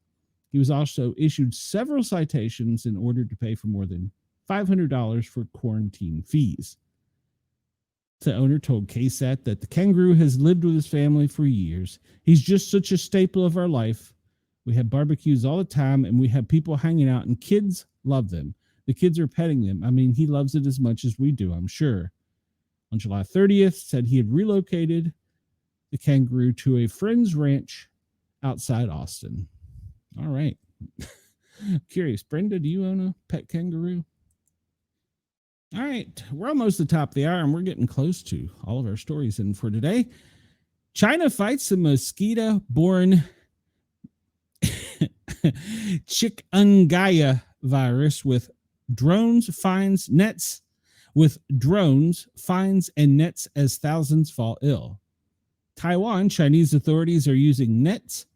Speaker 1: He was also issued several citations in order to pay for more than $500 for quarantine fees. The owner told KSAT that the kangaroo has lived with his family for years. He's just such a staple of our life. We have barbecues all the time, and we have people hanging out, and kids love them. The kids are petting them. I mean, he loves it as much as we do, I'm sure. On July 30th, said he had relocated the kangaroo to a friend's ranch outside Austin. All right. Curious, Brenda, do you own a pet kangaroo? All right, we're almost at the top of the hour, and we're getting close to all of our stories in for today. China fights the mosquito-borne chikungunya virus with drones, fines, and nets as thousands fall ill. Taiwan, Chinese authorities are using nets,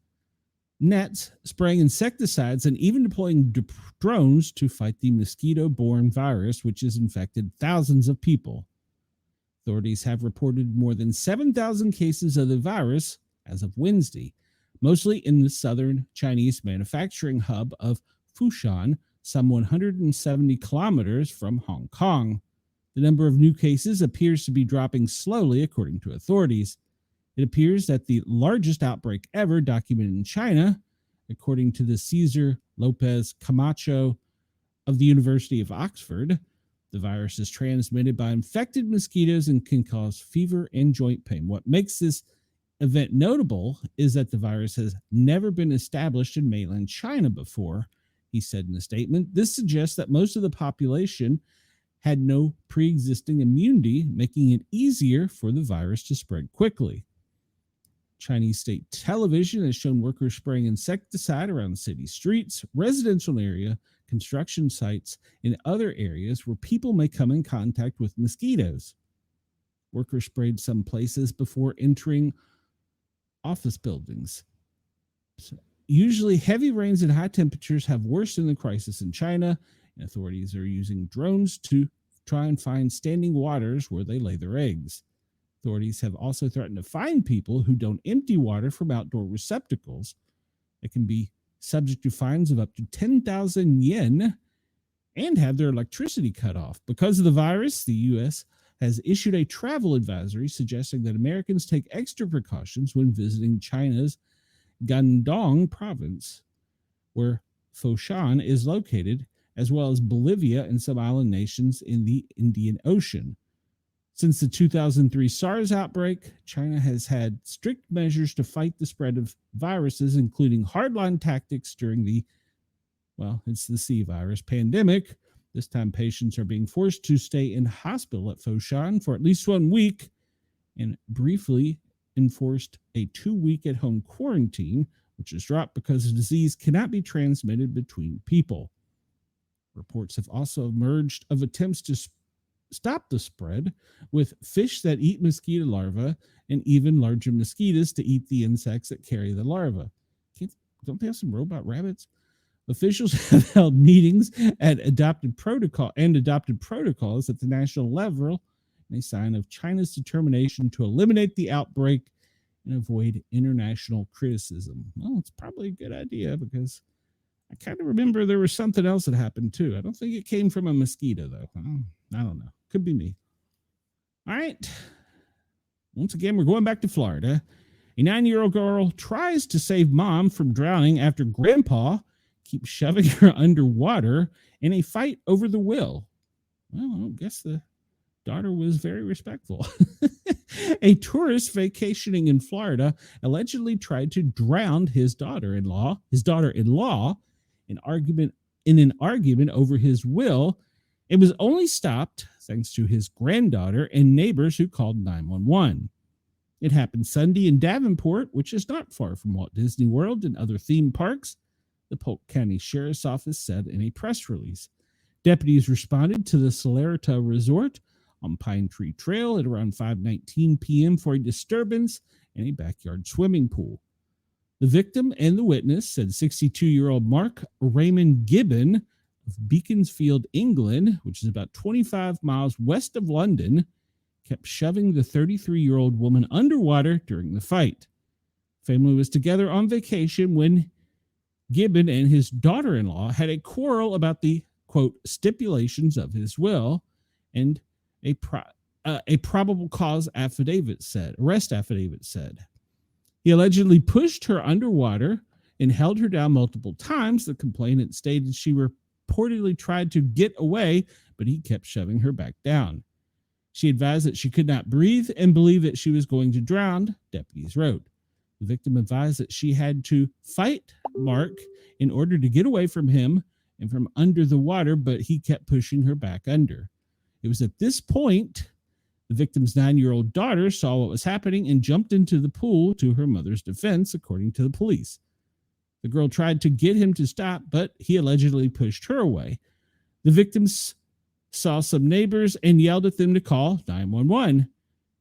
Speaker 1: spraying insecticides, and even deploying drones to fight the mosquito-borne virus, which has infected thousands of people. Authorities have reported more than 7,000 cases of the virus as of Wednesday, mostly in the southern Chinese manufacturing hub of Fushan, some 170 kilometers from Hong Kong. The number of new cases appears to be dropping slowly, according to authorities. It appears that the largest outbreak ever documented in China, according to the Cesar Lopez Camacho of the University of Oxford. The virus is transmitted by infected mosquitoes and can cause fever and joint pain. What makes this event notable is that the virus has never been established in mainland China before, he said in a statement. This suggests that most of the population had no pre-existing immunity, making it easier for the virus to spread quickly. Chinese state television has shown workers spraying insecticide around city streets, residential area, construction sites, and other areas where people may come in contact with mosquitoes. Workers sprayed some places before entering office buildings. So usually, heavy rains and high temperatures have worsened the crisis in China, and authorities are using drones to try and find standing waters where they lay their eggs. Authorities have also threatened to fine people who don't empty water from outdoor receptacles. They can be subject to fines of up to 10,000 yen and have their electricity cut off. Because of the virus, the U.S. has issued a travel advisory suggesting that Americans take extra precautions when visiting China's Guangdong province, where Foshan is located, as well as Bolivia and some island nations in the Indian Ocean. Since the 2003 SARS outbreak, China has had strict measures to fight the spread of viruses, including hardline tactics during it's the C virus pandemic. This time, patients are being forced to stay in hospital at Foshan for at least 1 week and briefly enforced a 2-week at-home quarantine, which is dropped because the disease cannot be transmitted between people. Reports have also emerged of attempts to stop the spread with fish that eat mosquito larvae and even larger mosquitoes to eat the insects that carry the larvae. Don't they have some robot rabbits? Officials have held meetings at adopted protocols at the national level in a sign of China's determination to eliminate the outbreak and avoid international criticism. Well, it's probably a good idea because I kind of remember there was something else that happened too. I don't think it came from a mosquito though. I don't know. Could be me. All right. Once again, we're going back to Florida. A 9-year-old girl tries to save mom from drowning after grandpa keeps shoving her underwater in a fight over the will. Well, I guess the daughter was very respectful. A tourist vacationing in Florida allegedly tried to drown his daughter-in-law in an argument over his will. It was only stopped thanks to his granddaughter and neighbors who called 911. It happened Sunday in Davenport, which is not far from Walt Disney World and other theme parks, the Polk County Sheriff's Office said in a press release. Deputies responded to the Celerita Resort on Pine Tree Trail at around 5:19 p.m. for a disturbance in a backyard swimming pool. The victim and the witness said 62-year-old Mark Raymond Gibbon of Beaconsfield, England, which is about 25 miles west of London, kept shoving the 33-year-old woman underwater during the fight. Family was together on vacation when Gibbon and his daughter-in-law had a quarrel about the, quote, stipulations of his will, and a probable cause arrest affidavit said. He allegedly pushed her underwater and held her down multiple times. The complainant stated she reportedly tried to get away, but he kept shoving her back down. She advised that she could not breathe and believed that she was going to drown, deputies wrote. The victim advised that she had to fight Mark in order to get away from him and from under the water, but he kept pushing her back under. It was at this point the victim's 9-year-old daughter saw what was happening and jumped into the pool to her mother's defense, according to the police. The girl tried to get him to stop, but he allegedly pushed her away. The victims saw some neighbors and yelled at them to call 911.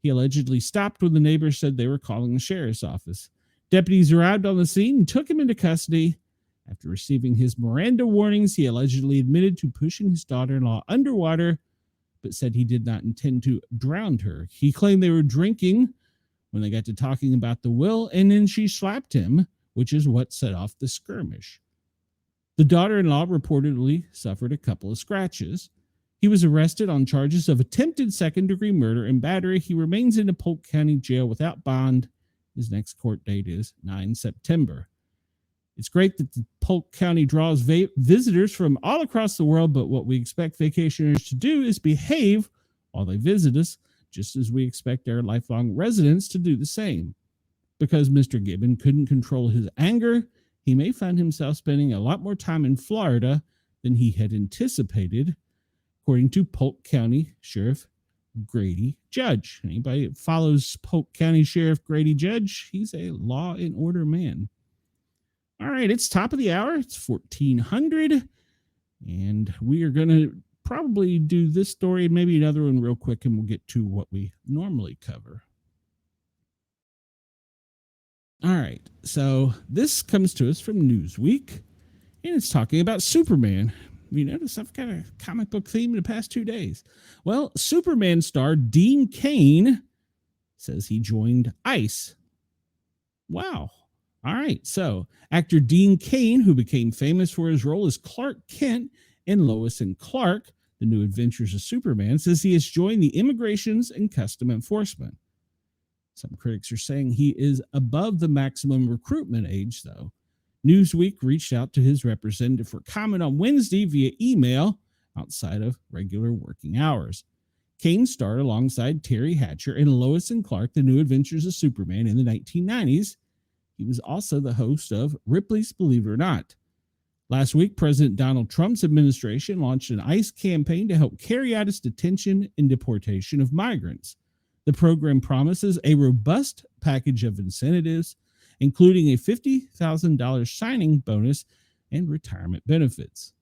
Speaker 1: He allegedly stopped when the neighbors said they were calling the sheriff's office. Deputies arrived on the scene and took him into custody. After receiving his Miranda warnings, he allegedly admitted to pushing his daughter-in-law underwater, but said he did not intend to drown her. He claimed they were drinking when they got to talking about the will, and then she slapped him, which is what set off the skirmish. The daughter-in-law reportedly suffered a couple of scratches. He was arrested on charges of attempted second-degree murder and battery. He remains in the Polk County Jail without bond. His next court date is 9 September. It's great that the Polk County draws visitors from all across the world, but what we expect vacationers to do is behave while they visit us, just as we expect our lifelong residents to do the same. Because Mr. Gibbon couldn't control his anger, he may find himself spending a lot more time in Florida than he had anticipated, according to Polk County Sheriff Grady Judge. Anybody that follows Polk County Sheriff Grady Judge, he's a law and order man. All right, it's top of the hour. It's 1400, and we are going to probably do this story and maybe another one real quick, and we'll get to what we normally cover. All right. So this comes to us from Newsweek, and it's talking about Superman. You notice I've got a comic book theme in the past 2 days. Well, Superman star Dean Cain says he joined ICE. Wow. All right. So actor Dean Cain, who became famous for his role as Clark Kent in Lois and Clark, The New Adventures of Superman, says he has joined the Immigrations and Custom Enforcement. Some critics are saying he is above the maximum recruitment age, though. Newsweek reached out to his representative for comment on Wednesday via email outside of regular working hours. Cain starred alongside Terry Hatcher in Lois and Clark, The New Adventures of Superman in the 1990s. He was also the host of Ripley's Believe It or Not. Last week, President Donald Trump's administration launched an ICE campaign to help carry out its detention and deportation of migrants. The program promises a robust package of incentives, including a $50,000 signing bonus and retirement benefits.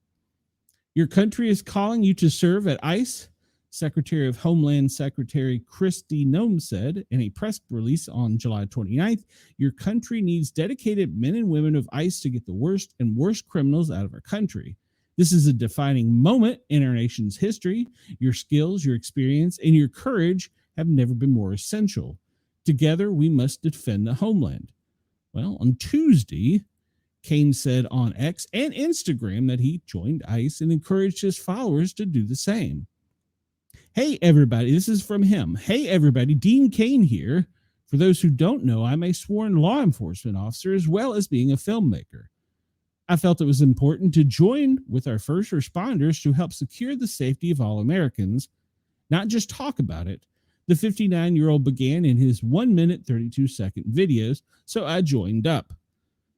Speaker 1: Your country is calling you to serve at ICE, Secretary of Homeland Secretary Kristi Noem said in a press release on July 29th. Your country needs dedicated men and women of ICE to get the worst and worst criminals out of our country. This is a defining moment in our nation's history. Your skills, your experience, and your courage have never been more essential. Together, we must defend the homeland. Well, on Tuesday, Cain said on X and Instagram that he joined ICE and encouraged his followers to do the same. Hey, everybody, this is from him. Hey, everybody, Dean Cain here. For those who don't know, I'm a sworn law enforcement officer as well as being a filmmaker. I felt it was important to join with our first responders to help secure the safety of all Americans, not just talk about it. The 59-year-old began in his 1 minute, 32-second videos, so I joined up.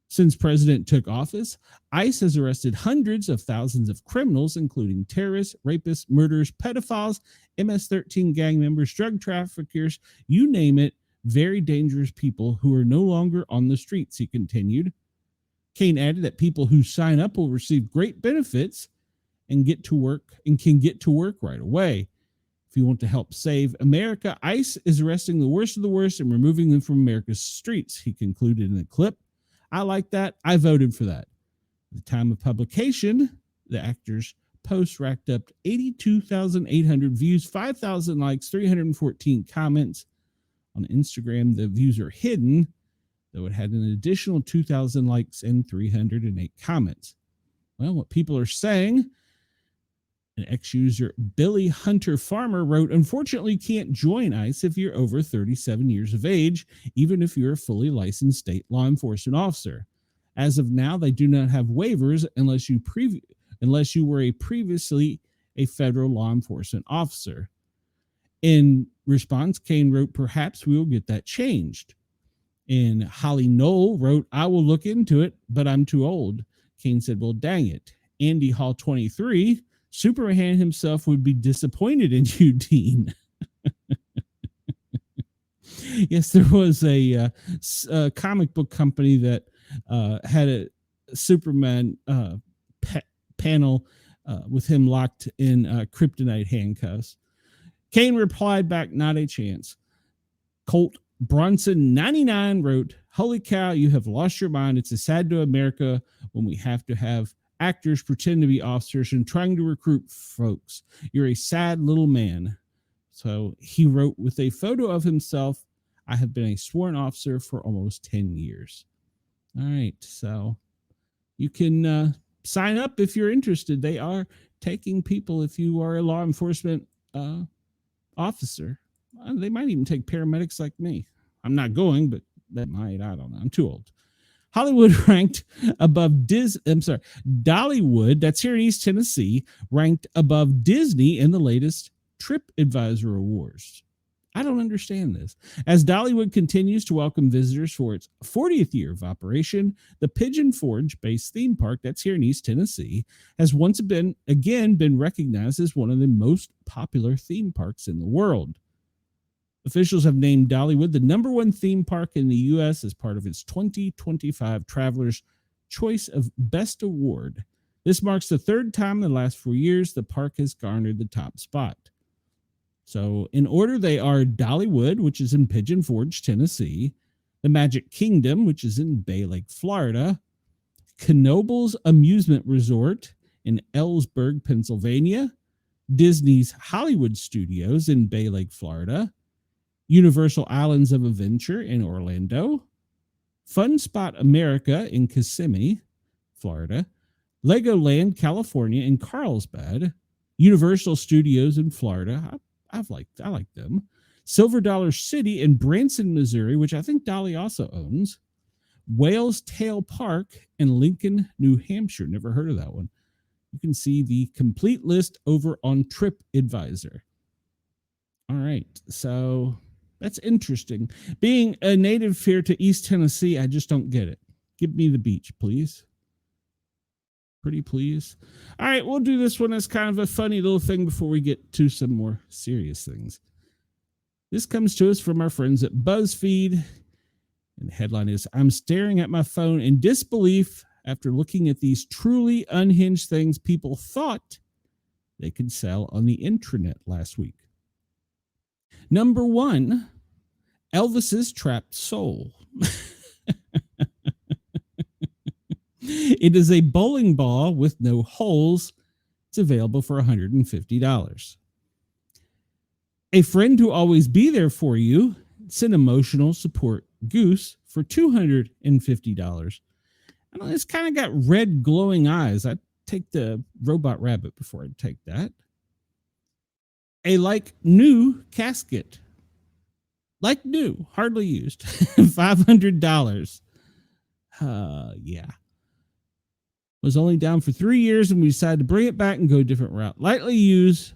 Speaker 1: Since President took office, ICE has arrested hundreds of thousands of criminals, including terrorists, rapists, murderers, pedophiles, MS-13 gang members, drug traffickers, you name it, very dangerous people who are no longer on the streets, he continued. Cain added that people who sign up will receive great benefits and can get to work right away. If you want to help save America, ICE is arresting the worst of the worst and removing them from America's streets, he concluded in a clip. I like that. I voted for that. At the time of publication, the actor's post racked up 82,800 views, 5,000 likes, 314 comments. On Instagram, the views are hidden, though it had an additional 2,000 likes and 308 comments. Well, what people are saying, an ex-user Billy Hunter Farmer wrote, unfortunately, you can't join ICE if you're over 37 years of age, even if you're a fully licensed state law enforcement officer. As of now, they do not have waivers unless you were previously a federal law enforcement officer. In response, Cain wrote, perhaps we will get that changed. And Holly Knoll wrote, I will look into it, but I'm too old. Cain said, well, dang it. Andy Hall 23, Superman himself would be disappointed in you, Dean. Yes, there was a comic book company that had a Superman panel with him locked in kryptonite handcuffs. Cain replied back, not a chance. Colt Bronson 99 wrote, holy cow, you have lost your mind. It's a sad to America when we have to have actors pretend to be officers and trying to recruit folks. You're a sad little man. So he wrote with a photo of himself, I have been a sworn officer for almost 10 years. All right. So you can sign up if you're interested. They are taking people if you are a law enforcement officer. They might even take paramedics like me. I'm not going, but that might. I don't know. I'm too old. Hollywood ranked above Dollywood, that's here in East Tennessee, ranked above Disney in the latest TripAdvisor Awards. I don't understand this. As Dollywood continues to welcome visitors for its 40th year of operation, the Pigeon Forge-based theme park that's here in East Tennessee has once again been recognized as one of the most popular theme parks in the world. Officials have named Dollywood the #1 theme park in the U.S. as part of its 2025 Traveler's Choice of Best Award. This marks the third time in the last 4 years the park has garnered the top spot. So in order, they are Dollywood, which is in Pigeon Forge, Tennessee, the Magic Kingdom, which is in Bay Lake, Florida, Knoebels Amusement Resort in Ellsberg, Pennsylvania, Disney's Hollywood Studios in Bay Lake, Florida, Universal Islands of Adventure in Orlando, Fun Spot America in Kissimmee, Florida, Legoland, California in Carlsbad, Universal Studios in Florida. I like them. Silver Dollar City in Branson, Missouri, which I think Dolly also owns. Whale's Tail Park in Lincoln, New Hampshire. Never heard of that one. You can see the complete list over on TripAdvisor. All right, so that's interesting. Being a native here to East Tennessee, I just don't get it. Give me the beach, please. Pretty please. All right, we'll do this one as kind of a funny little thing before we get to some more serious things. This comes to us from our friends at BuzzFeed. And the headline is, I'm staring at my phone in disbelief after looking at these truly unhinged things people thought they could sell on the intranet last week. Number 1, Elvis's trapped soul. It is a bowling ball with no holes. It's available for $150. A friend who always be there for you. It's an emotional support goose for $250. I know it's kind of got red glowing eyes. I'd take the robot rabbit before I'd take that. A like new casket. Like new, hardly used. $500. Yeah. Was only down for 3 years and we decided to bring it back and go a different route. Lightly used,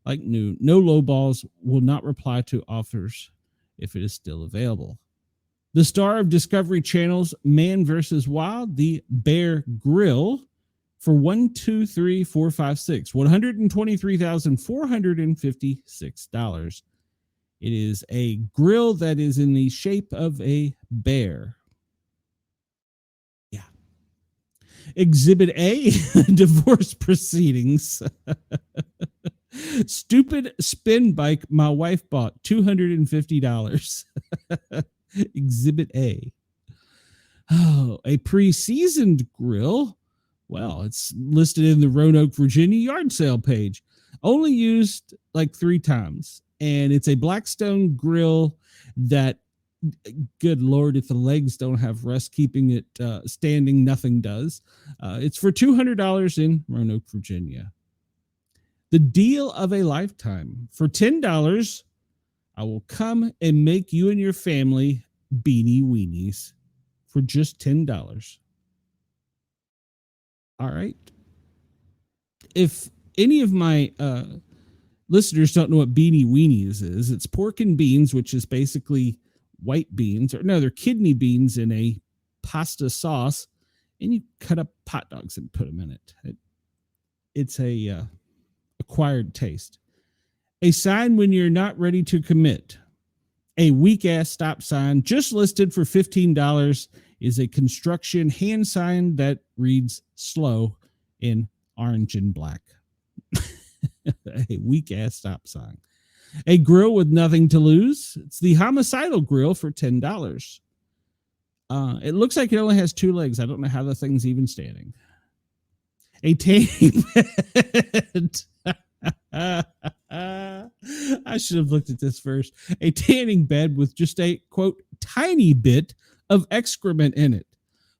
Speaker 1: like new. No low balls, will not reply to offers if it is still available. The star of Discovery Channel's Man vs. Wild, the Bear Grill, for $123,456. It is a grill that is in the shape of a bear. Yeah. Exhibit A, divorce proceedings. Stupid spin bike my wife bought, $250. Exhibit A. Oh, a pre-seasoned grill. Well, it's listed in the Roanoke, Virginia yard sale page. Only used like 3 times. And it's a Blackstone grill that, good Lord, if the legs don't have rest keeping it standing, nothing does. It's for $200 in Roanoke, Virginia. The deal of a lifetime. For $10, I will come and make you and your family beanie weenies for just $10. All right. If any of my listeners don't know what beanie weenies is, it's pork and beans, which is basically white beans, or no, they're kidney beans in a pasta sauce, and you cut up hot dogs and put them in it. It's a acquired taste. A sign when you're not ready to commit. A weak-ass stop sign just listed for $15 is a construction hand sign that reads slow in orange and black. A weak-ass stop sign. A grill with nothing to lose. It's the homicidal grill for $10. It looks like it only has 2 legs. I don't know how the thing's even standing. A tanning bed. I should have looked at this first. A tanning bed with just a, quote, tiny bit of excrement in it.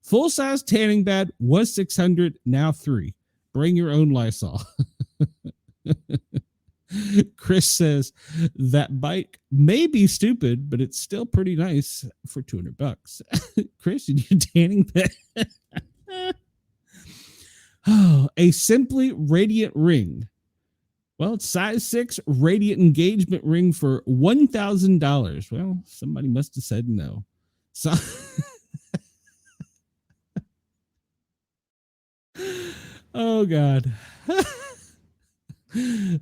Speaker 1: Full-size tanning bed was $600, now $300. Bring your own Lysol. Chris says that bike may be stupid, but it's still pretty nice for $200. Chris, you need a tanning bed. Oh, a simply radiant ring. Well, it's size 6 radiant engagement ring for $1,000. Well, somebody must have said no. So oh, God.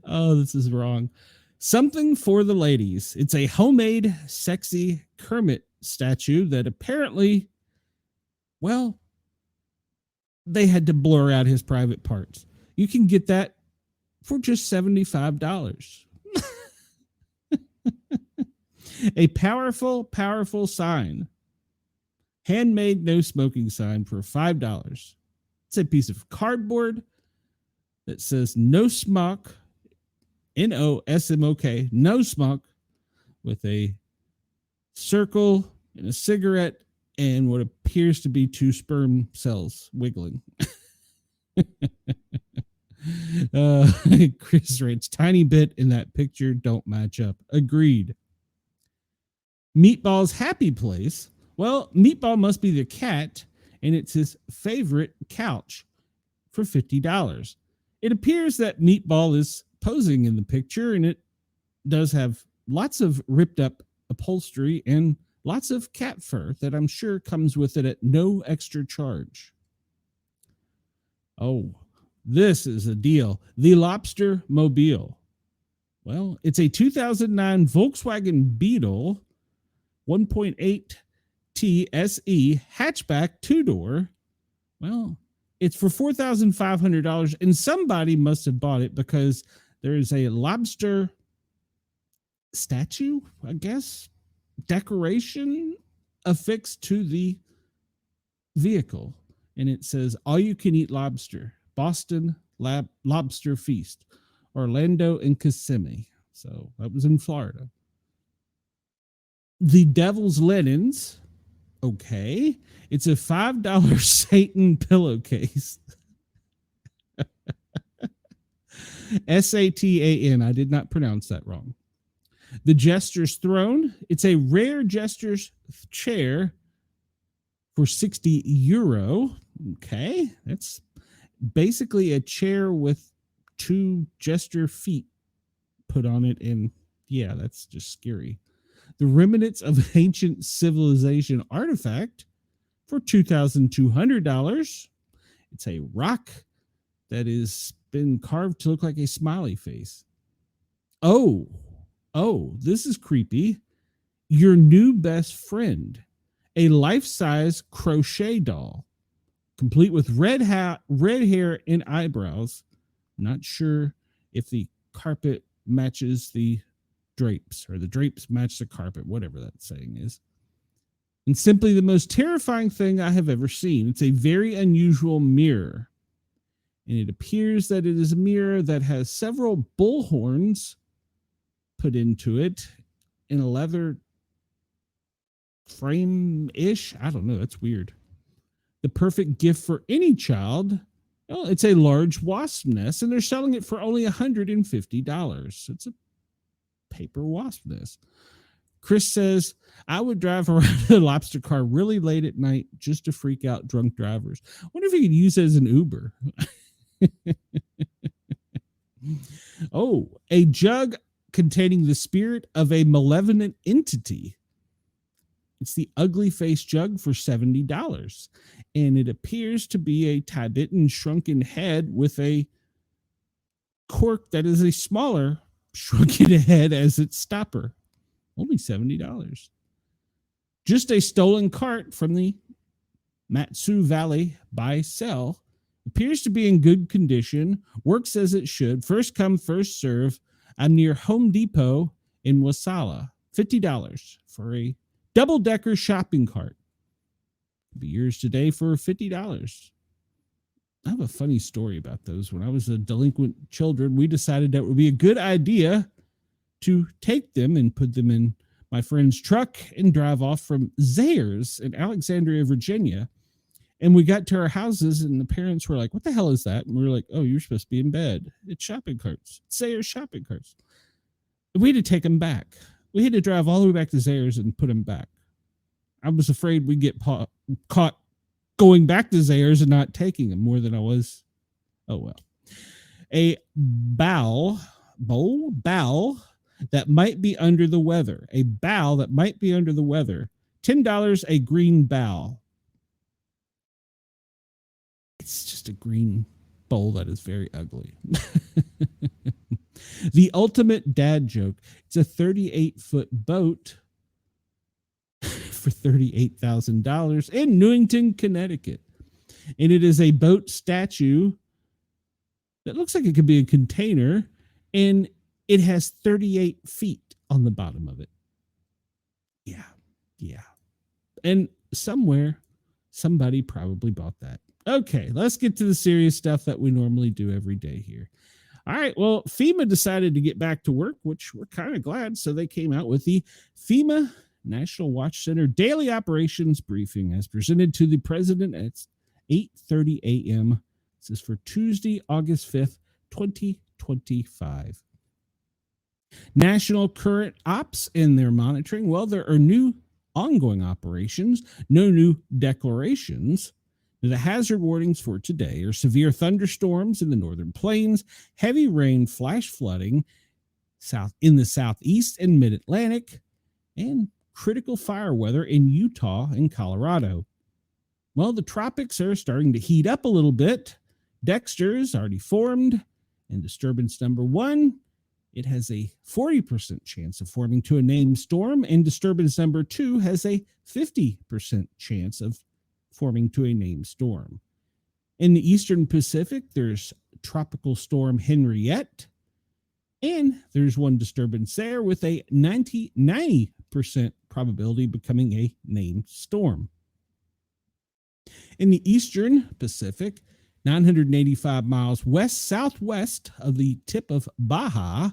Speaker 1: Oh, this is wrong. Something for the ladies. It's a homemade, sexy Kermit statue that apparently, well, they had to blur out his private parts. You can get that for just $75. A powerful, powerful sign. handmade no smoking sign for $5. It's a piece of cardboard that says no smoke, NOSMOK, no smoke, with a circle and a cigarette and what appears to be two sperm cells wiggling. Chris writes, tiny bit in that picture don't match up. Agreed. Meatball's happy place. Well, Meatball must be the cat, and it's his favorite couch for $50. It appears that Meatball is posing in the picture, and it does have lots of ripped up upholstery and lots of cat fur that I'm sure comes with it at no extra charge. Oh, this is a deal. The Lobster Mobile. Well, it's a 2009 Volkswagen Beetle 1.8 TSE hatchback two-door. Well, it's for $4,500, and somebody must have bought it because there's a lobster statue, I guess, decoration affixed to the vehicle. And it says, all you can eat lobster, Boston Lobster Feast, Orlando and Kissimmee. So that was in Florida. The Devil's Linens. Okay. It's a $5 Satan pillowcase. Satan. I did not pronounce that wrong. The Jester's Throne. It's a rare Jester's chair for €60. Okay. That's basically a chair with two jester feet put on it. And yeah, that's just scary. The Remnants of Ancient Civilization artifact for $2,200. It's a rock that has been carved to look like a smiley face. Oh, this is creepy. Your new best friend, a life-size crochet doll, complete with red hair and eyebrows. Not sure if the carpet matches the drapes or the drapes match the carpet, whatever that saying is. And simply the most terrifying thing I have ever seen. It's a very unusual mirror. And it appears that it is a mirror that has several bull horns put into it in a leather frame-ish. I don't know. That's weird. The perfect gift for any child. Well, it's a large wasp nest, and they're selling it for only $150. It's a paper wasp nest. Chris says, I would drive around a lobster car really late at night just to freak out drunk drivers. I wonder if you could use it as an Uber. Oh, a jug containing the spirit of a malevolent entity. It's the ugly face jug for $70. And it appears to be a Tibetan shrunken head with a cork that is a smaller shrunken head as its stopper. Only $70. Just a stolen cart from the Matsu Valley buy sell. Appears to be in good condition. Works as it should. First come, first serve. I'm near Home Depot in Wasala. $50 for a double-decker shopping cart. Could be yours today for $50. I have a funny story about those. When I was a delinquent children, we decided that it would be a good idea to take them and put them in my friend's truck and drive off from Zayre's in Alexandria, Virginia. And we got to our houses and the parents were like, what the hell is that? And we were like, oh, you're supposed to be in bed. It's shopping carts. It's Zayre's shopping carts. And we had to take them back. We had to drive all the way back to Zayre's and put them back. I was afraid we'd get caught going back to Zayre's and not taking them more than I was. Oh, well. A bowl that might be under the weather. A bowl that might be under the weather. $10 a green bowl. It's just a green bowl that is very ugly. The ultimate dad joke. It's a 38-foot boat for $38,000 in Newington, Connecticut. And it is a boat statue that looks like it could be a container, and it has 38 feet on the bottom of it. Yeah. And somewhere, somebody probably bought that. Okay, let's get to the serious stuff that we normally do every day here. All right, well, FEMA decided to get back to work, which we're kind of glad. So they came out with the FEMA National Watch Center Daily Operations Briefing as presented to the president at 8:30 a.m. This is for Tuesday, August 5th, 2025. National current ops in their monitoring. Well, there are new ongoing operations, no new declarations. The hazard warnings for today are severe thunderstorms in the northern plains, heavy rain, flash flooding in the southeast and mid-Atlantic, and critical fire weather in Utah and Colorado. Well, the tropics are starting to heat up a little bit. Dexter's already formed, and disturbance number 1, it has a 40% chance of forming to a named storm, and disturbance number 2 has a 50% chance of forming to a named storm. In the eastern Pacific, there's Tropical Storm Henriette, and there's one disturbance there with a 90% probability becoming a named storm. In the eastern Pacific, 985 miles west-southwest of the tip of Baja,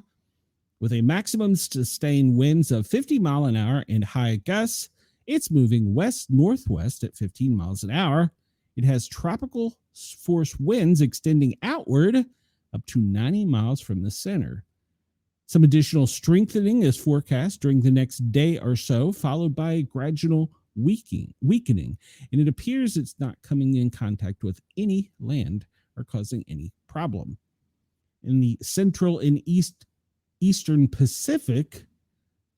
Speaker 1: with a maximum sustained winds of 50 miles an hour and high gusts, it's moving west-northwest at 15 miles an hour. It has tropical force winds extending outward up to 90 miles from the center. Some additional strengthening is forecast during the next day or so, followed by a gradual weakening, and it appears it's not coming in contact with any land or causing any problem. In the central and eastern Pacific,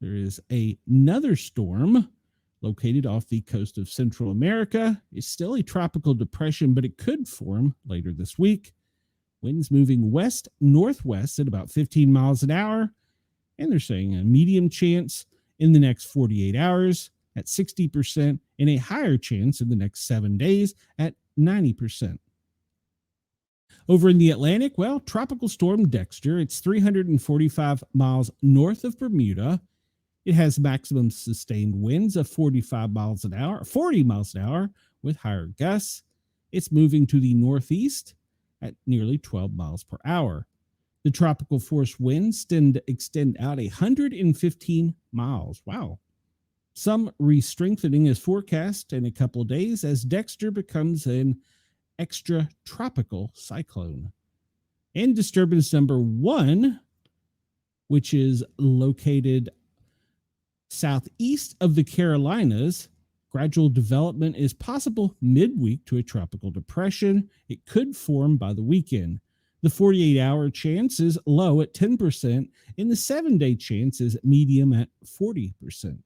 Speaker 1: there is another storm located off the coast of Central America. It's still a tropical depression, but it could form later this week. Winds moving west-northwest at about 15 miles an hour, and they're saying a medium chance in the next 48 hours at 60% and a higher chance in the next 7 days at 90%. Over in the Atlantic, well, Tropical Storm Dexter, it's 345 miles north of Bermuda. It has maximum sustained winds of 40 miles an hour with higher gusts. It's moving to the northeast at nearly 12 miles per hour. The tropical force winds extend out 115 miles. Wow. Some re-strengthening is forecast in a couple of days as Dexter becomes an extratropical cyclone. And disturbance number 1, which is located southeast of the Carolinas, gradual development is possible midweek to a tropical depression. It could form by the weekend. The 48-hour chance is low at 10%, and the 7-day chance is medium at 40%.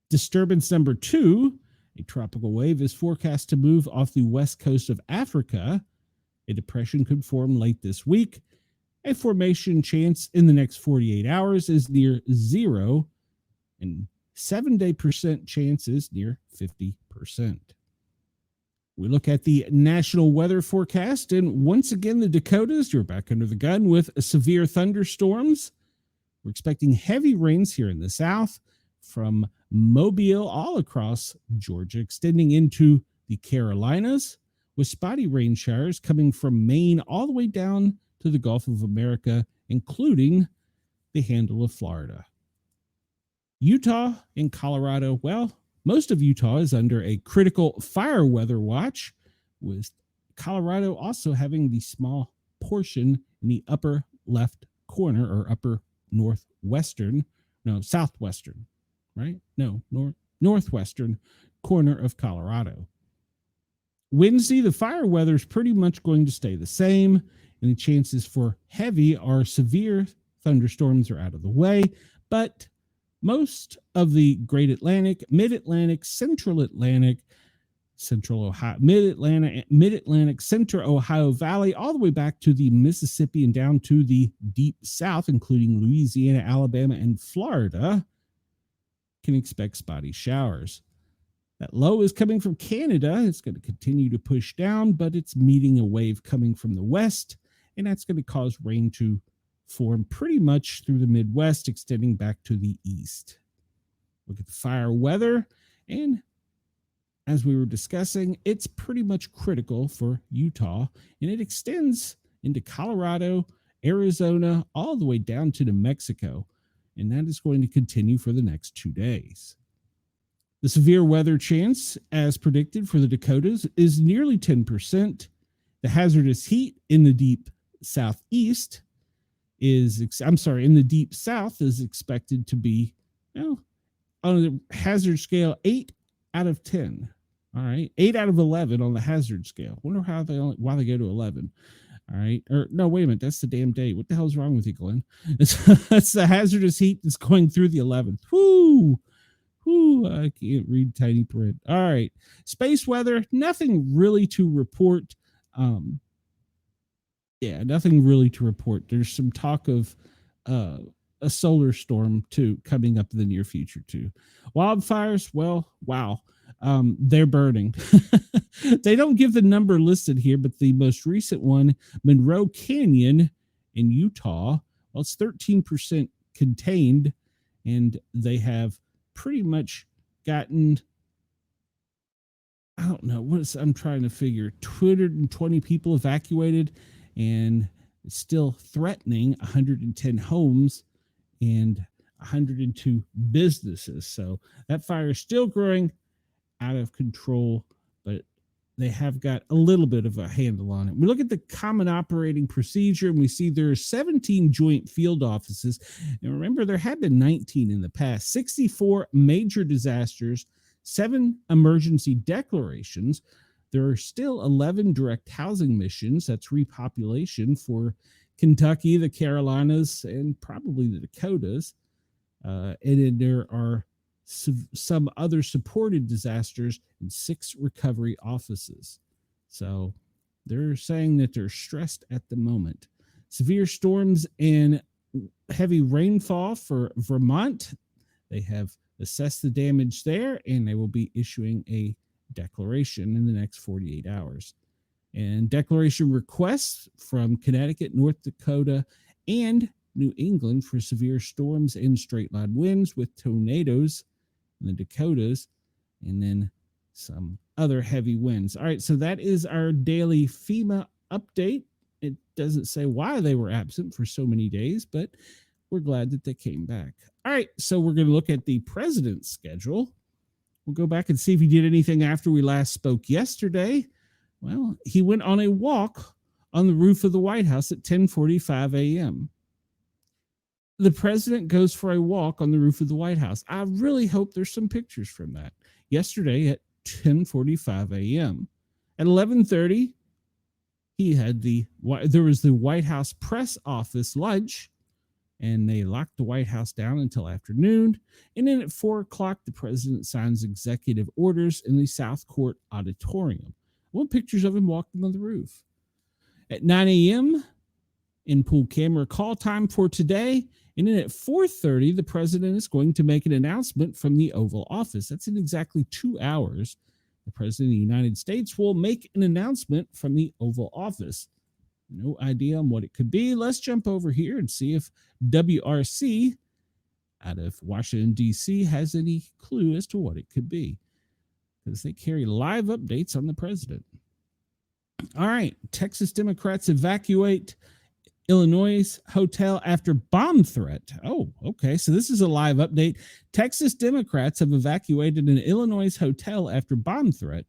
Speaker 1: Disturbance number 2, a tropical wave, is forecast to move off the west coast of Africa. A depression could form late this week. A formation chance in the next 48 hours is near 0, and 7-day percent chance is near 50%. We look at the national weather forecast, and once again, the Dakotas, you're back under the gun with severe thunderstorms. We're expecting heavy rains here in the south from Mobile all across Georgia, extending into the Carolinas, with spotty rain showers coming from Maine all the way down to the Gulf of America, including the handle of Florida. Utah and Colorado, well, most of Utah is under a critical fire weather watch, with Colorado also having the small portion in the upper left corner or upper southwestern, right? No, northwestern corner of Colorado. Wednesday, the fire weather is pretty much going to stay the same, and the chances for heavy or severe thunderstorms are out of the way, but most of the Great Atlantic, Mid-Atlantic, Central Atlantic, Central Ohio, Mid-Atlantic, Central Ohio Valley, all the way back to the Mississippi and down to the deep south, including Louisiana, Alabama, and Florida, can expect spotty showers. That low is coming from Canada. It's going to continue to push down, but it's meeting a wave coming from the west, and that's going to cause rain to form pretty much through the Midwest, extending back to the east. Look at the fire weather, and as we were discussing, it's pretty much critical for Utah, and it extends into Colorado, Arizona, all the way down to New Mexico, and that is going to continue for the next 2 days. The severe weather chance, as predicted for the Dakotas, is nearly 10%. The hazardous heat in the deep southeast in the deep south is expected to be, on the hazard scale, 8 out of 10. All right, 8 out of 11 on the hazard scale. Wonder why they go to 11. All right, or no, wait a minute, that's the damn day. What the hell's wrong with you, Glenn? That's the hazardous heat that's going through the 11th. Whoo! I can't read tiny print. All right, space weather, nothing really to report. Nothing really to report. There's some talk of a solar storm too coming up in the near future too. Wildfires, well, wow. They're burning. They don't give the number listed here, but the most recent one, Monroe Canyon in Utah, well, it's 13% contained, and they have pretty much gotten, I don't know, I'm trying to figure, 220 people evacuated, and it's still threatening 110 homes and 102 businesses. So that fire is still growing out of control, but they have got a little bit of a handle on it. We look at the common operating procedure, and we see there are 17 joint field offices. And remember, there had been 19 in the past, 64 major disasters, 7 emergency declarations. There are still 11 direct housing missions. That's repopulation for Kentucky, the Carolinas, and probably the Dakotas. And then there are some other supported disasters and 6 recovery offices. So they're saying that they're stressed at the moment. Severe storms and heavy rainfall for Vermont. They have assessed the damage there, and they will be issuing a declaration in the next 48 hours. And declaration requests from Connecticut, North Dakota, and New England for severe storms and straight line winds with tornadoes in the Dakotas, and then some other heavy winds. All right, so that is our daily FEMA update. It doesn't say why they were absent for so many days, but we're glad that they came back. All right, so we're going to look at the president's schedule. We'll go back and see if he did anything after we last spoke yesterday. Well, he went on a walk on the roof of the White House at 10:45 a.m. The president goes for a walk on the roof of the White House. I really hope there's some pictures from that. Yesterday at 10:45 a.m. At 11:30, there was the White House press office lunch, and they locked the White House down until afternoon. And then at 4 o'clock, the president signs executive orders in the South Court Auditorium. I want pictures of him walking on the roof. At 9 a.m., in-pool camera call time for today. And then at 4:30, the president is going to make an announcement from the Oval Office. That's in exactly 2 hours. The president of the United States will make an announcement from the Oval Office. No idea on what it could be. Let's jump over here and see if WRC out of Washington, D.C. has any clue as to what it could be, because they carry live updates on the president. All right. Texas Democrats evacuate Illinois hotel after bomb threat. Oh, okay. So this is a live update. Texas Democrats have evacuated an Illinois hotel after bomb threat.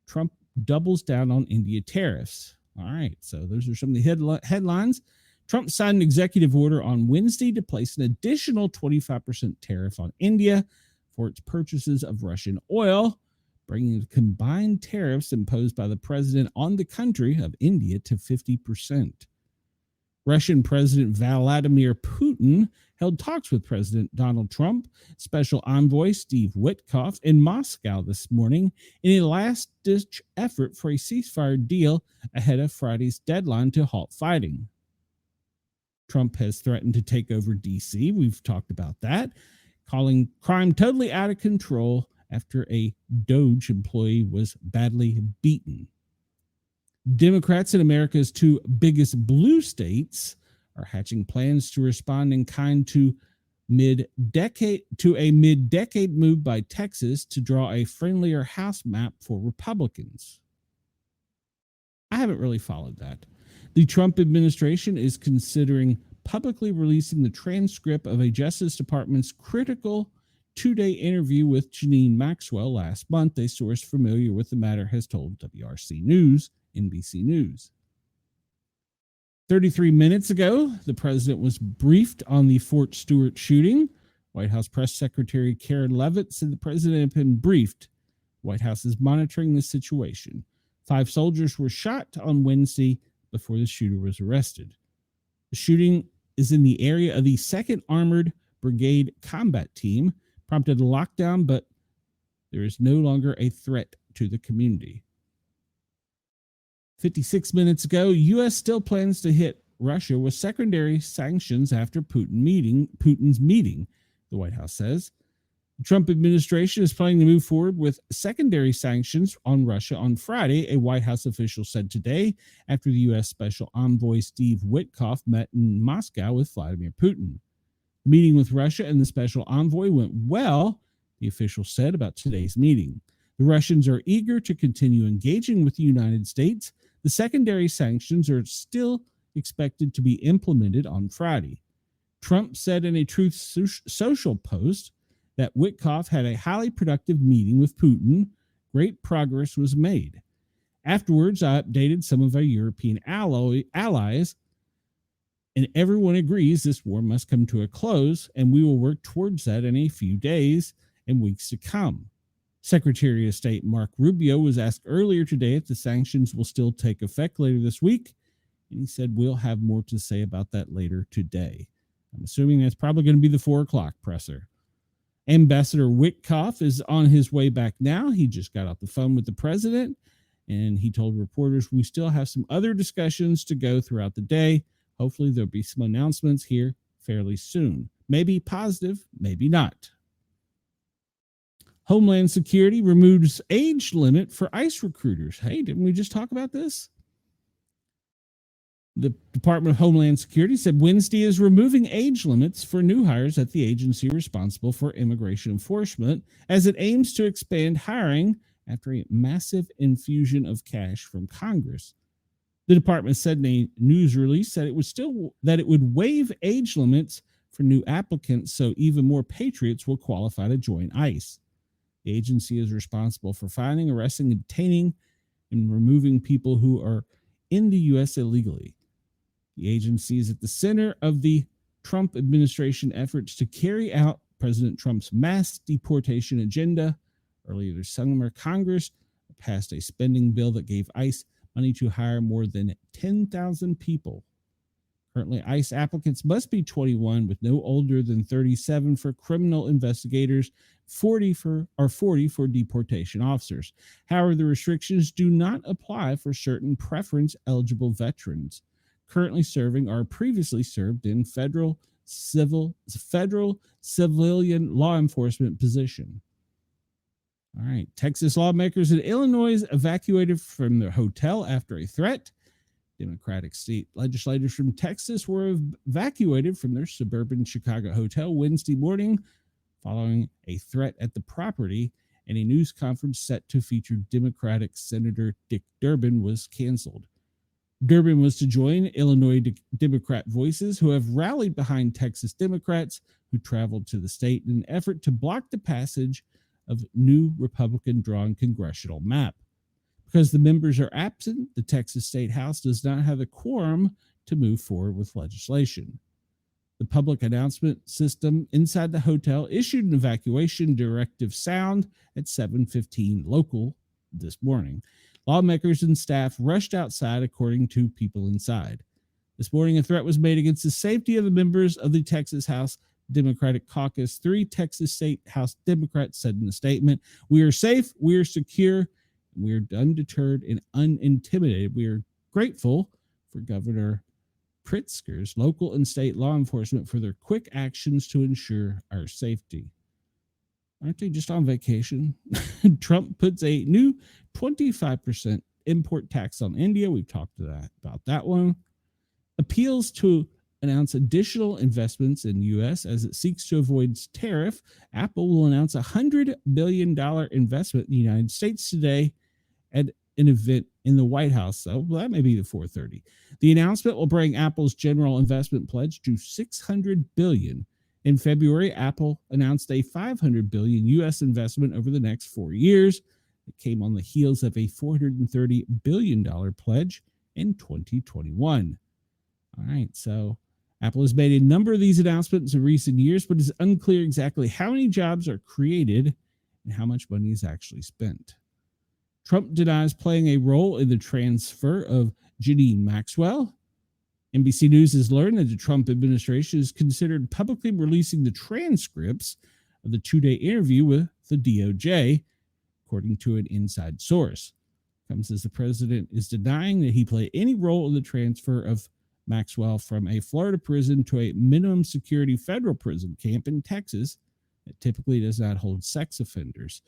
Speaker 1: Trump doubles down on India tariffs. All right. So those are some of the headlines. Trump signed an executive order on Wednesday to place an additional 25% tariff on India for its purchases of Russian oil, bringing the combined tariffs imposed by the president on the country of India to 50%. Russian President Vladimir Putin held talks with President Donald Trump, Special Envoy Steve Witkoff in Moscow this morning in a last-ditch effort for a ceasefire deal ahead of Friday's deadline to halt fighting. Trump has threatened to take over D.C. We've talked about that, calling crime totally out of control after a DOJ employee was badly beaten. Democrats in America's 2 biggest blue states are hatching plans to respond in kind to mid-decade move by Texas to draw a friendlier House map for Republicans. I haven't really followed that. The Trump administration is considering publicly releasing the transcript of a Justice Department's critical two-day interview with Janine Maxwell last month, a source familiar with the matter has told WRC News, NBC News. 33 minutes ago, the president was briefed on the Fort Stewart shooting. White House Press Secretary Karen Leavitt said the president had been briefed. White House is monitoring the situation. 5 soldiers were shot on Wednesday before the shooter was arrested. The shooting is in the area of the 2nd Armored Brigade Combat Team, prompted a lockdown, but there is no longer a threat to the community. 56 minutes ago, U.S. still plans to hit Russia with secondary sanctions after Putin's meeting, the White House says. The Trump administration is planning to move forward with secondary sanctions on Russia on Friday, a White House official said today, after the U.S. Special Envoy Steve Witkoff met in Moscow with Vladimir Putin. The meeting with Russia and the Special Envoy went well, the official said about today's meeting. The Russians are eager to continue engaging with the United States. The secondary sanctions are still expected to be implemented on Friday. Trump said in a Truth Social post that Witkoff had a highly productive meeting with Putin. Great progress was made. Afterwards, I updated some of our European allies, and everyone agrees this war must come to a close, and we will work towards that in a few days and weeks to come. Secretary of State Mark Rubio was asked earlier today if the sanctions will still take effect later this week, and he said we'll have more to say about that later today. I'm assuming that's probably going to be the 4 o'clock presser. Ambassador Witkoff is on his way back now. He just got off the phone with the president, and he told reporters we still have some other discussions to go throughout the day. Hopefully there'll be some announcements here fairly soon. Maybe positive, maybe not. Homeland Security removes age limit for ICE recruiters. Hey, didn't we just talk about this? The Department of Homeland Security said Wednesday is removing age limits for new hires at the agency responsible for immigration enforcement as it aims to expand hiring after a massive infusion of cash from Congress. The department said in a news release that it would waive age limits for new applicants so even more patriots will qualify to join ICE. The agency is responsible for finding, arresting, and detaining and removing people who are in the U.S. illegally. The agency is at the center of the Trump administration efforts to carry out President Trump's mass deportation agenda. Earlier this summer, Congress passed a spending bill that gave ICE money to hire more than 10,000 people. Currently, ICE applicants must be 21 with no older than 37 for criminal investigators, 40 for deportation officers. However, the restrictions do not apply for certain preference-eligible veterans currently serving or previously served in federal civilian law enforcement position. All right, Texas lawmakers in Illinois evacuated from their hotel after a threat. Democratic state legislators from Texas were evacuated from their suburban Chicago hotel Wednesday morning following a threat at the property, and a news conference set to feature Democratic Senator Dick Durbin was canceled. Durbin was to join Illinois Democrat voices who have rallied behind Texas Democrats who traveled to the state in an effort to block the passage of new Republican-drawn congressional map. Because the members are absent, the Texas State House does not have a quorum to move forward with legislation. The public announcement system inside the hotel issued an evacuation directive sound at 7:15 local this morning. Lawmakers and staff rushed outside, according to people inside. This morning, a threat was made against the safety of the members of the Texas House Democratic Caucus. 3 Texas State House Democrats said in a statement, "We are safe, we are secure, we are undeterred and unintimidated. We are grateful for Governor Pritzker's local and state law enforcement for their quick actions to ensure our safety." Aren't they just on vacation? Trump puts a new 25% import tax on India. We've talked about that one. Appeals to announce additional investments in the U.S. as it seeks to avoid tariff. Apple will announce a $100 billion investment in the United States today at an event in the White House. So that may be the 4:30. The announcement will bring Apple's general investment pledge to $600 billion. In February, Apple announced a $500 billion U.S. investment over the next 4 years. It came on the heels of a $430 billion pledge in 2021. All right, so Apple has made a number of these announcements in recent years, but it's unclear exactly how many jobs are created and how much money is actually spent. Trump denies playing a role in the transfer of Ghislaine Maxwell. NBC News has learned that the Trump administration has considered publicly releasing the transcripts of the 2-day interview with the DOJ, according to an inside source. Comes as the president is denying that he played any role in the transfer of Maxwell from a Florida prison to a minimum security federal prison camp in Texas that typically does not hold sex offenders,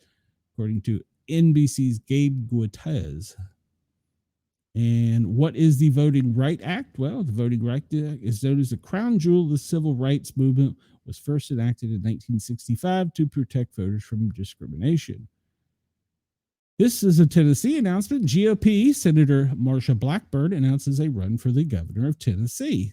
Speaker 1: according to NBC's Gabe Guitez. And what is the Voting Rights Act? Well, the Voting Rights Act is known as the crown jewel of the civil rights movement, was first enacted in 1965 to protect voters from discrimination. This is a Tennessee announcement. GOP Senator Marsha Blackburn announces a run for the governor of Tennessee.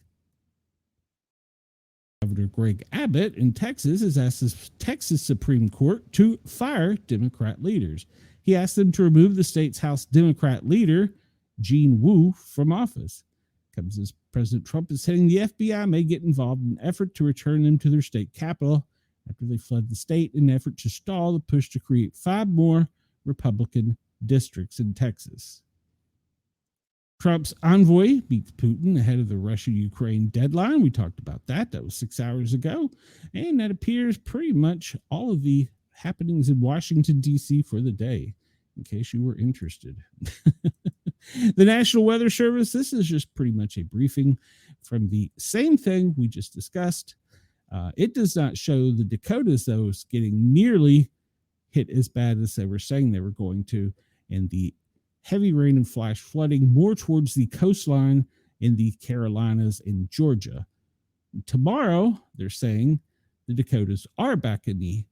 Speaker 1: Governor Greg Abbott in Texas has asked the Texas Supreme Court to fire Democrat leaders. He asked them to remove the state's House Democrat leader, Gene Wu, from office. Comes as President Trump is saying the FBI may get involved in an effort to return them to their state capital after they fled the state in an effort to stall the push to create 5 more Republican districts in Texas. Trump's envoy meets Putin ahead of the Russia-Ukraine deadline. We talked about that. That was 6 hours ago. And that appears pretty much all of the happenings in Washington, D.C. for the day, in case you were interested. The National Weather Service, this is just pretty much a briefing from the same thing we just discussed. It does not show the Dakotas, though, is getting nearly hit as bad as they were saying they were going to, and the heavy rain and flash flooding more towards the coastline in the Carolinas and Georgia. Tomorrow, they're saying the Dakotas are back in the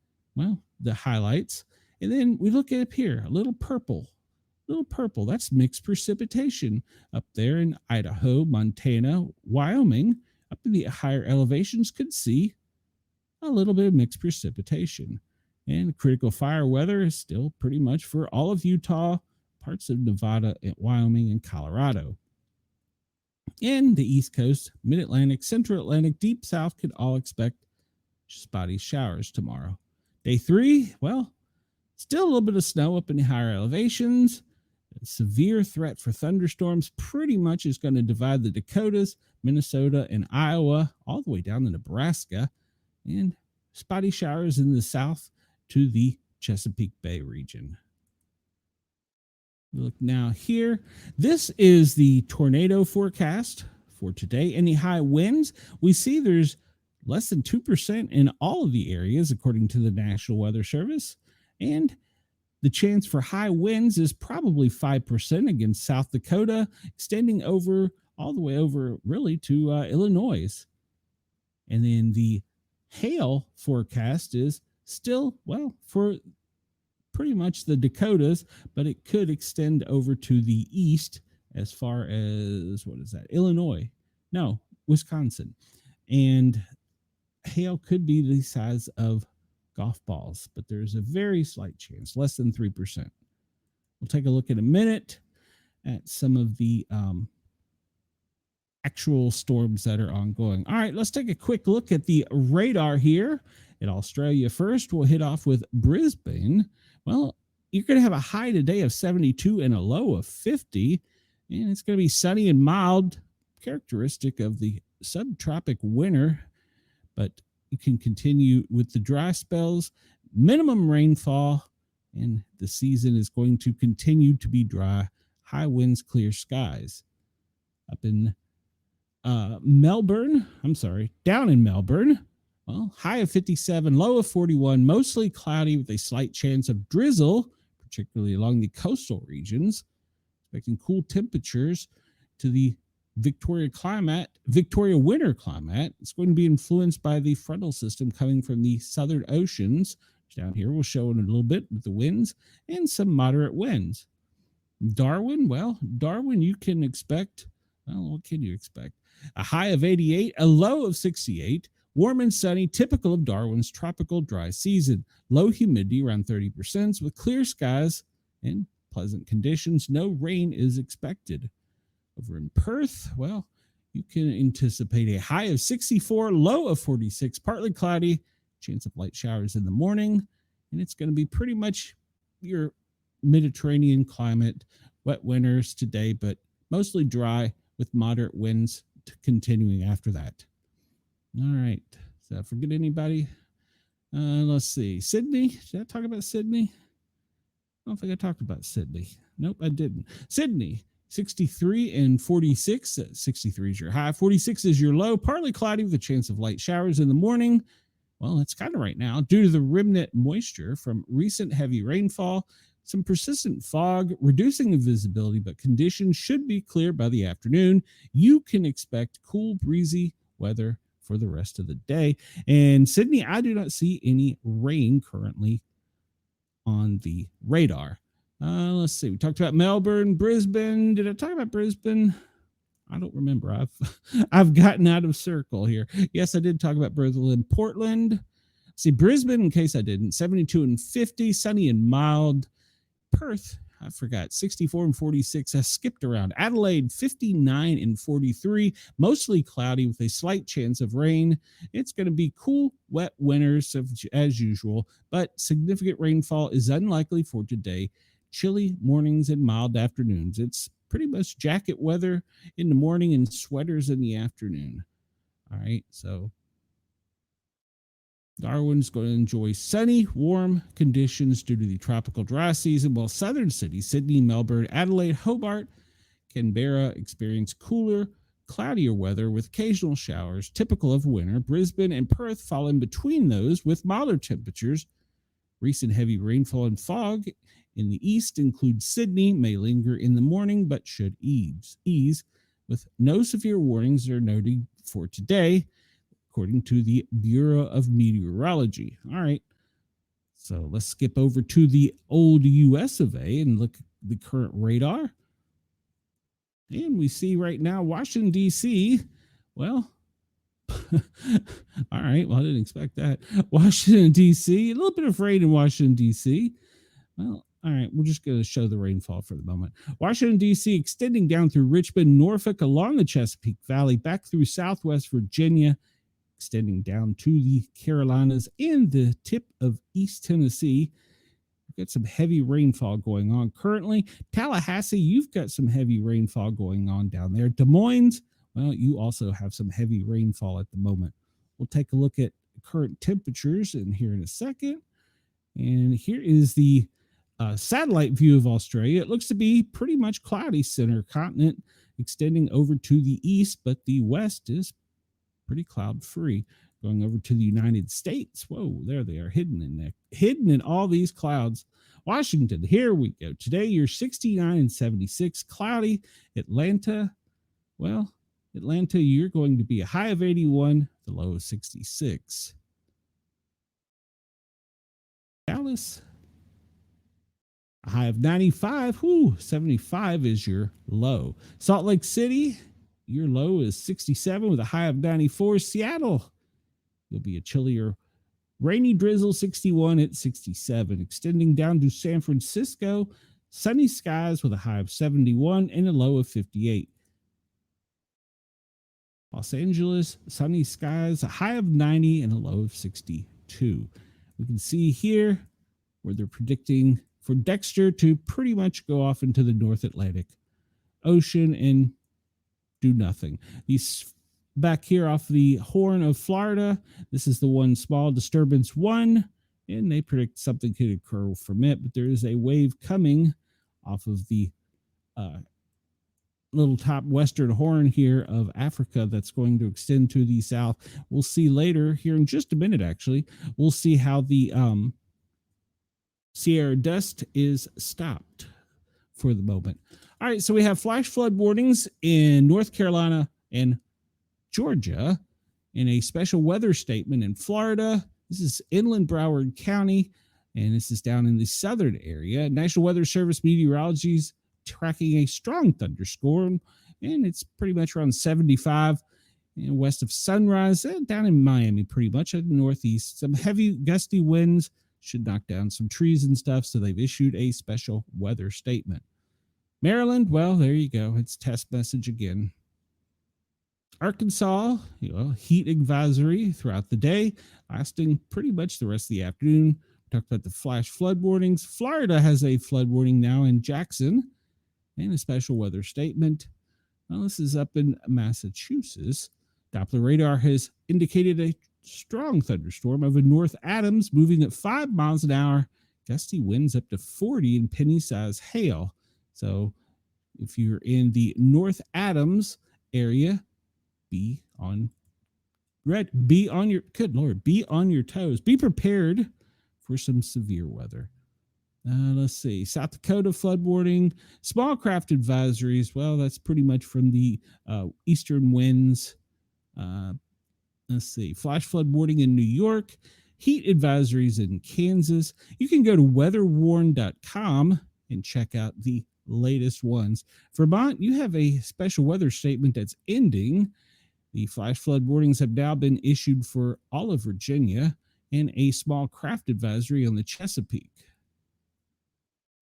Speaker 1: highlights. And then we look at up here, a little purple. That's mixed precipitation up there in Idaho, Montana, Wyoming. Up in the higher elevations could see a little bit of mixed precipitation. And critical fire weather is still pretty much for all of Utah, parts of Nevada, and Wyoming, and Colorado. And the East Coast, Mid-Atlantic, Central Atlantic, Deep South could all expect spotty showers tomorrow. Day 3, well, still a little bit of snow up in the higher elevations. A severe threat for thunderstorms pretty much is going to divide the Dakotas, Minnesota, and Iowa, all the way down to Nebraska. And spotty showers in the south to the Chesapeake Bay region. Look now here. This is the tornado forecast for today. Any high winds? We see there's less than 2% in all of the areas, according to the National Weather Service. And the chance for high winds is probably 5% against South Dakota, extending over all the way over really to Illinois. And then the hail forecast is still, well, for pretty much the Dakotas, but it could extend over to the east as far as, what is that? Illinois. No, Wisconsin. And hail could be the size of golf balls, but there's a very slight chance, less than 3%. We'll take a look in a minute at some of the actual storms that are ongoing. All right, let's take a quick look at the radar here. In Australia first, we'll hit off with Brisbane. Well, you're going to have a high today of 72 and a low of 50, and it's going to be sunny and mild, characteristic of the subtropic winter, but you can continue with the dry spells, minimum rainfall, and the season is going to continue to be dry, high winds, clear skies. Up in down in Melbourne, well, high of 57, low of 41, mostly cloudy with a slight chance of drizzle, particularly along the coastal regions. Expecting cool temperatures to the Victoria winter climate. It's going to be influenced by the frontal system coming from the southern oceans. Down here, we'll show in a little bit with the winds and some moderate winds. Darwin, you can expect, what can you expect? A high of 88, a low of 68, warm and sunny, typical of Darwin's tropical dry season. Low humidity around 30% with clear skies and pleasant conditions. No rain is expected. Over in Perth, you can anticipate a high of 64, low of 46, partly cloudy, chance of light showers in the morning, and it's going to be pretty much your Mediterranean climate, wet winters today, but mostly dry with moderate winds continuing after that. All right. Did I forget anybody? Let's see. Sydney. Did I talk about Sydney? I don't think I talked about Sydney. Nope, I didn't. Sydney, 63 and 46. 63 is your high. 46 is your low. Partly cloudy with a chance of light showers in the morning. Well, it's kind of right now due to the remnant moisture from recent heavy rainfall, some persistent fog, reducing the visibility, but conditions should be clear by the afternoon. You can expect cool, breezy weather for the rest of the day. And Sydney, I do not see any rain currently on the radar. Let's see. We talked about Melbourne, Brisbane. Did I talk about Brisbane? I don't remember. I've gotten out of circle here. Yes, I did talk about Brisbane, Portland. See, Brisbane, in case I didn't, 72 and 50, sunny and mild. Perth, I forgot, 64 and 46. I skipped around. Adelaide, 59 and 43, mostly cloudy with a slight chance of rain. It's going to be cool, wet winters as usual, but significant rainfall is unlikely for today. Chilly mornings and mild afternoons. It's pretty much jacket weather in the morning and sweaters in the afternoon. All right, so Darwin's going to enjoy sunny, warm conditions due to the tropical dry season, while southern cities, Sydney, Melbourne, Adelaide, Hobart, Canberra experience cooler, cloudier weather with occasional showers, typical of winter. Brisbane and Perth fall in between those with milder temperatures. Recent heavy rainfall and fog in the east include Sydney, may linger in the morning, but should ease with no severe warnings are noted for today, according to the Bureau of Meteorology. All right, so let's skip over to the old US of A and look at the current radar. And we see right now Washington, D.C., well, all right, well, I didn't expect that. Washington, D.C., a little bit of rain in Washington, D.C. Well, all right, we're just going to show the rainfall for the moment. Washington, D.C., extending down through Richmond, Norfolk, along the Chesapeake Valley, back through Southwest Virginia, extending down to the Carolinas and the tip of East Tennessee. We've got some heavy rainfall going on currently. Tallahassee, you've got some heavy rainfall going on down there. Des Moines, well, you also have some heavy rainfall at the moment. We'll take a look at current temperatures in here in a second. And here is the satellite view of Australia. It looks to be pretty much cloudy, center continent extending over to the east, but the west is pretty cloud free. Going over to the United States. Whoa, there they are, hidden in all these clouds. Washington, here we go. Today you're 69 and 76, cloudy. Atlanta, well, Atlanta, you're going to be a high of 81, the low of 66. Dallas, a high of 95. 75 is your low. Salt Lake City, your low is 67 with a high of 94. Seattle, you'll be a chillier, rainy drizzle, 61 at 67. Extending down to San Francisco, sunny skies with a high of 71 and a low of 58. Los Angeles, sunny skies, a high of 90 and a low of 62. We can see here where they're predicting for Dexter to pretty much go off into the North Atlantic Ocean and do nothing. These back here off the Horn of Florida, this is the one small disturbance 1, and they predict something could occur from it, but there is a wave coming off of the little top western horn here of Africa that's going to extend to the south. We'll see later here in just a minute, actually. We'll see how the Sierra dust is stopped for the moment. All right, so we have flash flood warnings in North Carolina and Georgia, in a special weather statement in Florida. This is inland Broward County, and this is down in the southern area. National Weather Service meteorology's tracking a strong thunderstorm, and it's pretty much around 75 west of Sunrise, down in Miami, pretty much at the northeast. Some heavy gusty winds should knock down some trees and stuff, so they've issued a special weather statement. Maryland, well, there you go. It's test message again. Arkansas, heat advisory throughout the day, lasting pretty much the rest of the afternoon. We talked about the flash flood warnings. Florida has a flood warning now in Jackson and a special weather statement. Well, this is up in Massachusetts. Doppler radar has indicated a strong thunderstorm over North Adams, moving at 5 miles an hour. Gusty winds up to 40 and penny-sized hail. So if you're in the North Adams area, be on your toes. Be prepared for some severe weather. Let's see. South Dakota flood warning, small craft advisories. Well, that's pretty much from the eastern winds. Let's see. Flash flood warning in New York, heat advisories in Kansas. You can go to weatherwarn.com and check out the latest ones. Vermont, you have a special weather statement that's ending. The flash flood warnings have now been issued for all of Virginia and a small craft advisory on the Chesapeake.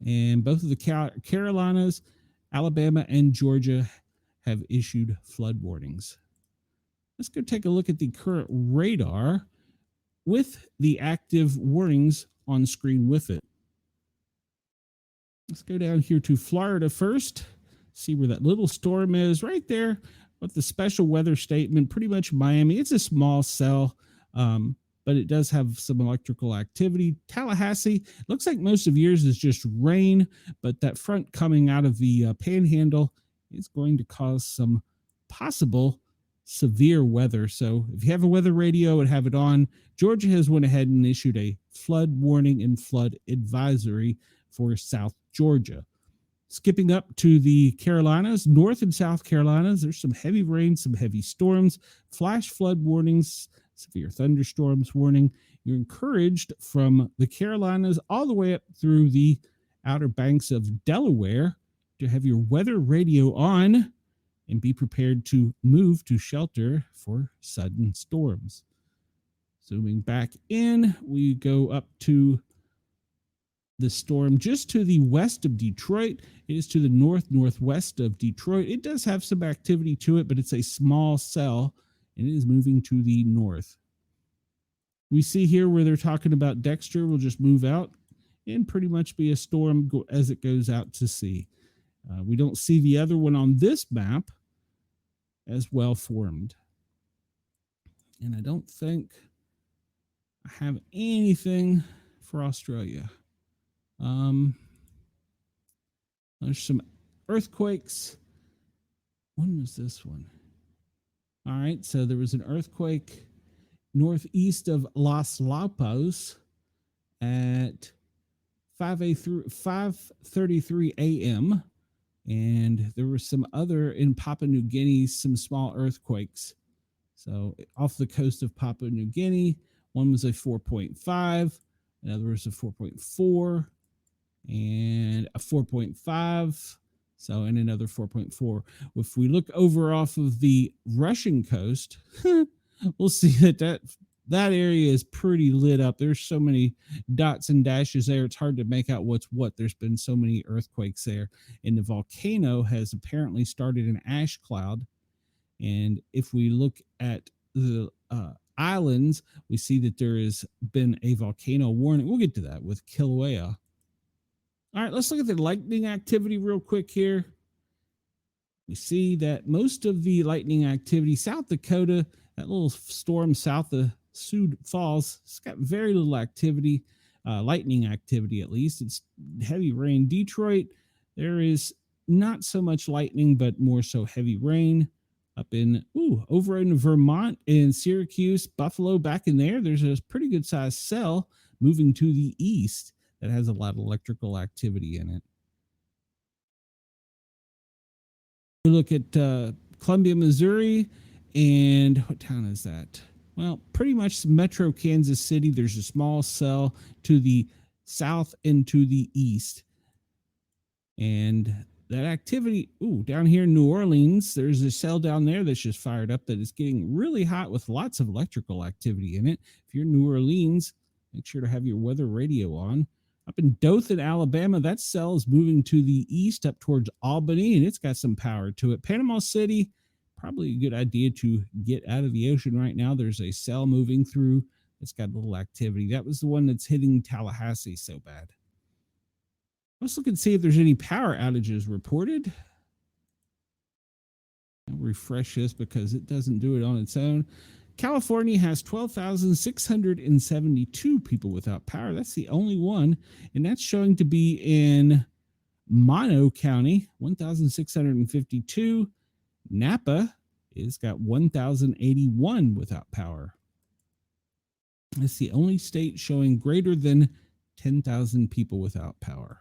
Speaker 1: And both of the Carolinas, Alabama, and Georgia have issued flood warnings. Let's go take a look at the current radar with the active warnings on screen with it. Let's go down here to Florida first, see where that little storm is right there with the special weather statement, pretty much Miami. It's a small cell, but it does have some electrical activity. Tallahassee, looks like most of yours is just rain, but that front coming out of the panhandle is going to cause some possible severe weather. So if you have a weather radio and have it on, Georgia has went ahead and issued a flood warning and flood advisory for South Georgia. Skipping up to the Carolinas, North and South Carolinas, there's some heavy rain, some heavy storms, flash flood warnings, severe thunderstorms warning. You're encouraged from the Carolinas all the way up through the Outer Banks of Delaware to have your weather radio on and be prepared to move to shelter for sudden storms. Zooming back in, we go up to the storm just to the west of Detroit. It is to the northwest of Detroit. It does have some activity to it, but it's a small cell, and it is moving to the north. We see here where they're talking about Dexter will just move out and pretty much be a storm as it goes out to sea. We don't see the other one on this map as well formed. And I don't think I have anything for Australia. There's some earthquakes. When was this one? All right, so there was an earthquake northeast of Los Lopos at 5:33 a.m. And there were some other in Papua New Guinea, some small earthquakes. So off the coast of Papua New Guinea, one was a 4.5, another was a 4.4, and a 4.5. So, and another 4.4. If we look over off of the Russian coast, we'll see that area is pretty lit up. There's so many dots and dashes there. It's hard to make out what's what. There's been so many earthquakes there. And the volcano has apparently started an ash cloud. And if we look at the islands, we see that there has been a volcano warning. We'll get to that with Kilauea. All right, let's look at the lightning activity real quick here. We see that most of the lightning activity, South Dakota, that little storm south of Sioux Falls, it's got very little activity, lightning activity at least. It's heavy rain. Detroit, there is not so much lightning, but more so heavy rain. Up in, over in Vermont and Syracuse, Buffalo, back in there, there's a pretty good sized cell moving to the east that has a lot of electrical activity in it. We look at Columbia, Missouri, and what town is that? Well, pretty much Metro Kansas City. There's a small cell to the south and to the east. And that activity, down here in New Orleans, there's a cell down there that's just fired up that is getting really hot with lots of electrical activity in it. If you're in New Orleans, make sure to have your weather radio on. Up in Dothan, Alabama, that cell is moving to the east up towards Albany, and it's got some power to it. Panama City, probably a good idea to get out of the ocean right now. There's a cell moving through. It's got a little activity. That was the one that's hitting Tallahassee so bad. Let's look and see if there's any power outages reported. I'll refresh this because it doesn't do it on its own. California has 12,672 people without power. That's the only one, and that's showing to be in Mono County, 1,652. Napa is got 1,081 without power. It's the only state showing greater than 10,000 people without power.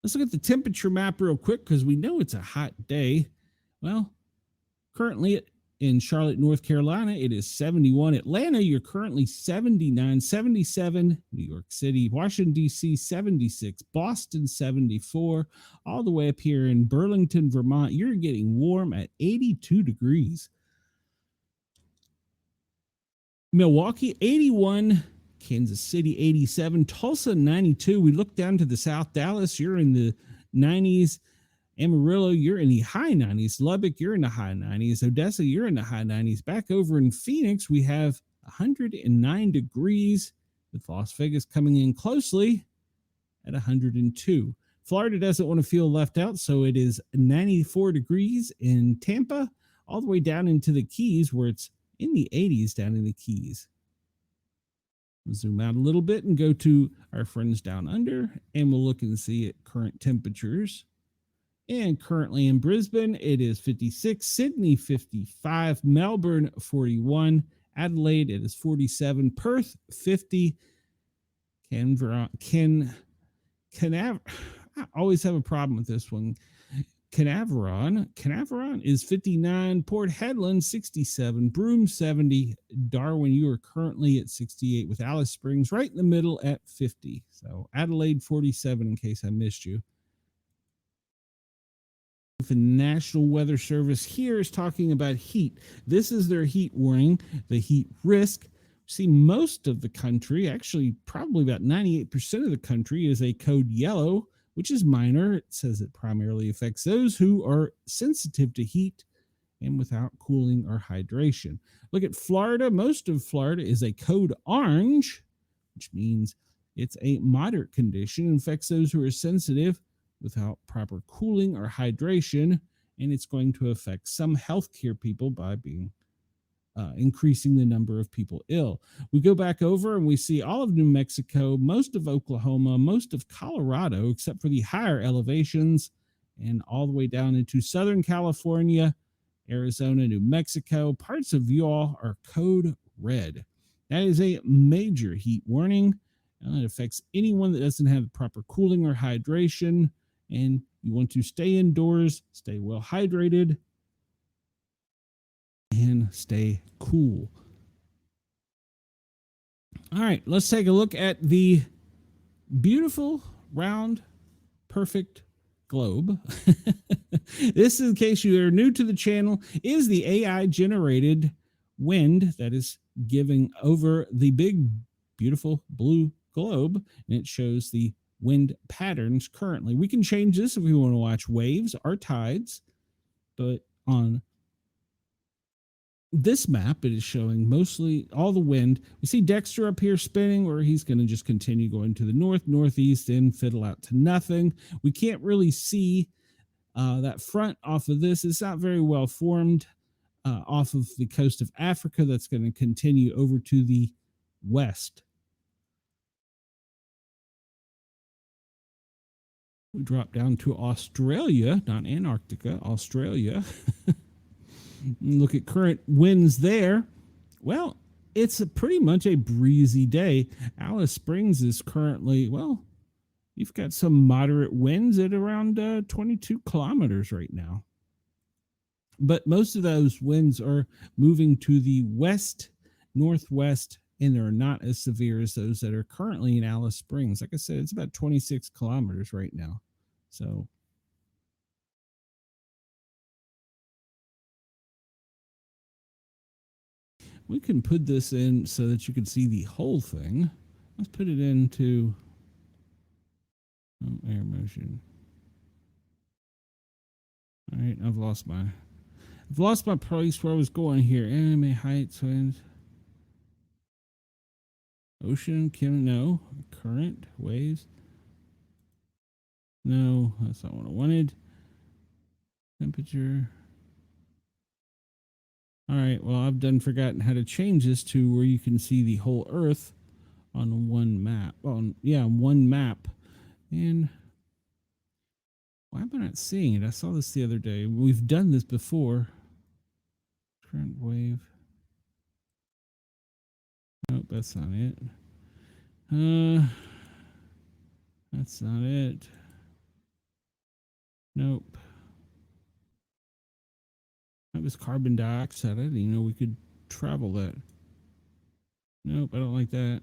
Speaker 1: Let's look at the temperature map real quick because we know it's a hot day. Well, currently in Charlotte, North Carolina, it is 71. Atlanta, you're currently 79, 77. New York City, Washington, D.C., 76. Boston, 74. All the way up here in Burlington, Vermont, you're getting warm at 82 degrees. Milwaukee, 81. Kansas City, 87. Tulsa, 92. We look down to the south. Dallas, you're in the 90s. Amarillo, you're in the high 90s. Lubbock, you're in the high 90s. Odessa, you're in the high 90s. Back over in Phoenix, we have 109 degrees, with Las Vegas coming in closely at 102. Florida doesn't want to feel left out, so it is 94 degrees in Tampa, all the way down into the Keys, where it's in the 80s down in the Keys. We'll zoom out a little bit and go to our friends down under, and we'll look and see at current temperatures. And currently in Brisbane, it is 56, Sydney 55, Melbourne 41, Adelaide, it is 47, Perth 50, I always have a problem with this one. Canaveral is 59, Port Hedland 67, Broome 70, Darwin, you are currently at 68 with Alice Springs right in the middle at 50. So Adelaide 47 in case I missed you. The National Weather Service here is talking about heat. This is their heat warning, the heat risk. See, most of the country, actually probably about 98% of the country, is a code yellow, which is minor. It says it primarily affects those who are sensitive to heat and without cooling or hydration. Look at Florida. Most of Florida is a code orange, which means it's a moderate condition. It affects those who are sensitive without proper cooling or hydration, and it's going to affect some healthcare people by being increasing the number of people ill. We go back over and we see all of New Mexico, most of Oklahoma, most of Colorado, except for the higher elevations, and all the way down into Southern California, Arizona, New Mexico. Parts of y'all are code red. That is a major heat warning. It affects anyone that doesn't have proper cooling or hydration, and you want to stay indoors, stay well hydrated, and stay cool. All right, let's take a look at the beautiful, round, perfect globe. This, in case you are new to the channel, is the AI-generated wind that is giving over the big, beautiful blue globe, and it shows the wind patterns currently. We can change this if we want to watch waves or tides, but on this map, it is showing mostly all the wind. We see Dexter up here spinning, where he's going to just continue going to the north, northeast, and fiddle out to nothing. We can't really see that front off of this. It's not very well formed off of the coast of Africa. That's going to continue over to the west. We drop down to Australia, not Antarctica, Australia. Look at current winds there. Well, it's pretty much a breezy day. Alice Springs is currently, well, you've got some moderate winds at around 22 kilometers right now. But most of those winds are moving to the west, northwest, and they're not as severe as those that are currently in Alice Springs. Like I said, it's about 26 kilometers right now. So we can put this in so that you can see the whole thing. Let's put it into air motion. All right, I've lost my place where I was going here. Anime heights, winds, ocean, no, current, waves. No, that's not what I wanted. Temperature. All right, well, I've forgotten how to change this to where you can see the whole Earth on one map. One map. And why am I not seeing it? I saw this the other day. We've done this before. Current wave. Nope, that's not it. That's not it. Nope. That was carbon dioxide. I didn't even know we could travel that. Nope, I don't like that.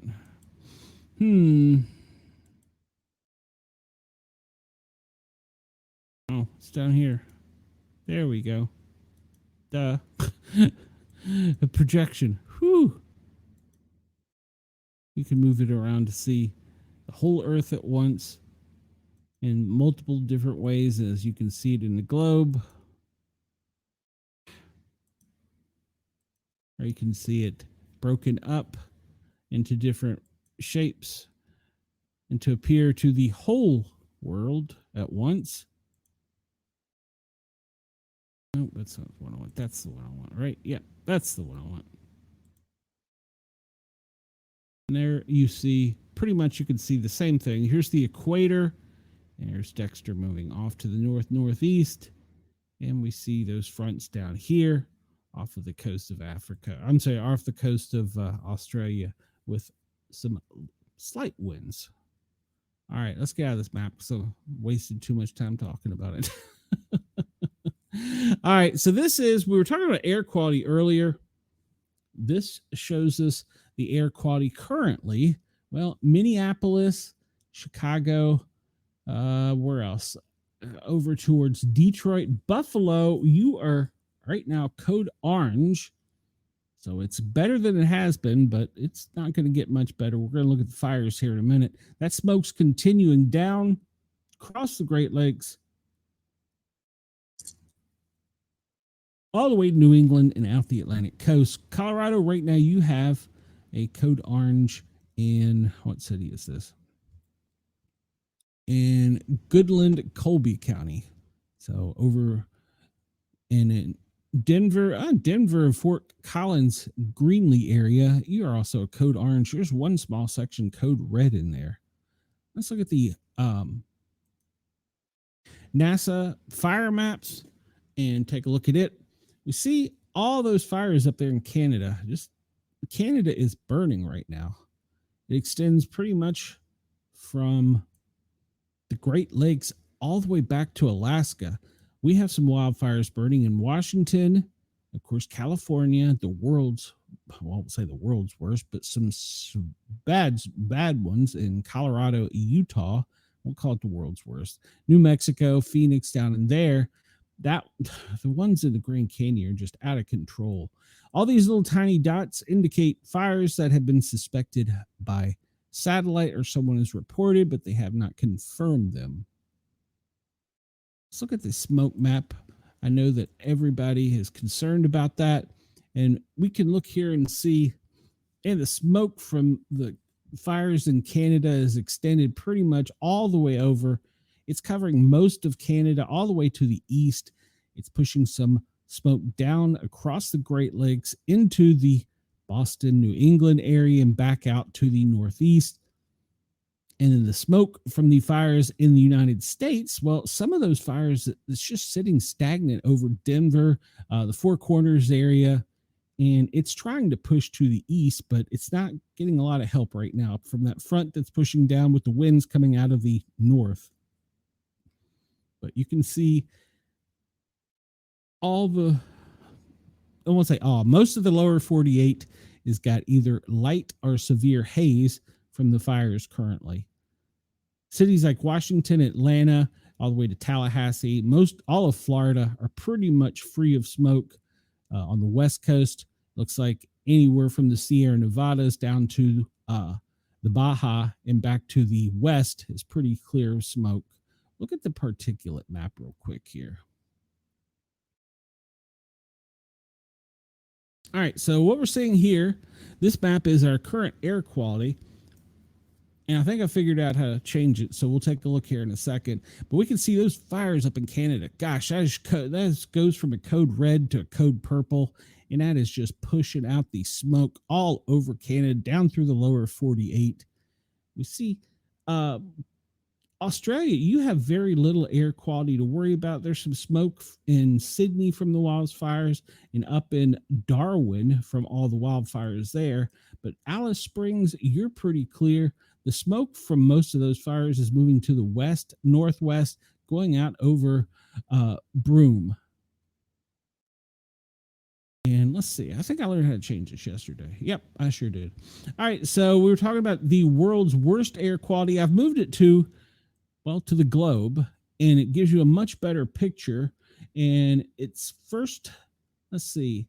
Speaker 1: Oh, it's down here. There we go. Duh. A projection. Whew. You can move it around to see the whole Earth at once in multiple different ways, as you can see it in the globe. Or you can see it broken up into different shapes and to appear to the whole world at once. No, that's not the one I want. That's the one I want, right? Yeah, that's the one I want. And there you see, pretty much you can see the same thing. Here's the equator. And there's Dexter moving off to the northeast. And we see those fronts down here off of the coast of Africa. I'm sorry, off the coast of Australia with some slight winds. All right, let's get out of this map. So wasted too much time talking about it. All right, so we were talking about air quality earlier. This shows us the air quality currently. Well, Minneapolis, Chicago, where else? Over towards Detroit, Buffalo, you are right now code orange. So it's better than it has been, but it's not going to get much better. We're going to look at the fires here in a minute. That smoke's continuing down across the Great Lakes, all the way to New England and out the Atlantic coast. Colorado, right now, you have a code orange in, what city is this? In Goodland, Colby County. So over in Denver, Fort Collins, Greenlee area, you are also a code orange. There's one small section code red in there. Let's look at the NASA fire maps and take a look at it. We see all those fires up there in Canada. Just Canada is burning right now. It extends pretty much from the Great Lakes all the way back to Alaska. We have some wildfires burning in Washington, of course, California, I won't say the world's worst, but some bad ones in Colorado, Utah. We'll call it the world's worst. New Mexico, Phoenix down in there. The ones in the Grand Canyon are just out of control. All these little tiny dots indicate fires that have been suspected by satellite or someone has reported, but they have not confirmed them. Let's look at the smoke map. I know that everybody is concerned about that. And we can look here and see, and the smoke from the fires in Canada is extended pretty much all the way over. It's covering most of Canada all the way to the east. It's pushing some smoke down across the Great Lakes into the Boston, New England area and back out to the northeast. And then the smoke from the fires in the United States, well, some of those fires, it's just sitting stagnant over Denver, the Four Corners area, and it's trying to push to the east, but it's not getting a lot of help right now from that front that's pushing down with the winds coming out of the north. But you can see all the, I won't say all, most of the lower 48 is got either light or severe haze from the fires currently. Cities like Washington, Atlanta, all the way to Tallahassee, all of Florida are pretty much free of smoke. On the West Coast, looks like anywhere from the Sierra Nevadas down to the Baja and back to the west is pretty clear of smoke. Look at the particulate map real quick here. All right, so what we're seeing here, this map is our current air quality. And I think I figured out how to change it, so we'll take a look here in a second. But we can see those fires up in Canada. Gosh, that goes from a code red to a code purple, and that is just pushing out the smoke all over Canada, down through the lower 48. We see Australia, you have very little air quality to worry about. There's some smoke in Sydney from the wildfires and up in Darwin from all the wildfires there. But Alice Springs, you're pretty clear. The smoke from most of those fires is moving to the west, northwest, going out over Broome. And let's see. I think I learned how to change this yesterday. Yep, I sure did. All right, so we were talking about the world's worst air quality. I've moved it to the globe, and it gives you a much better picture. And it's first, let's see,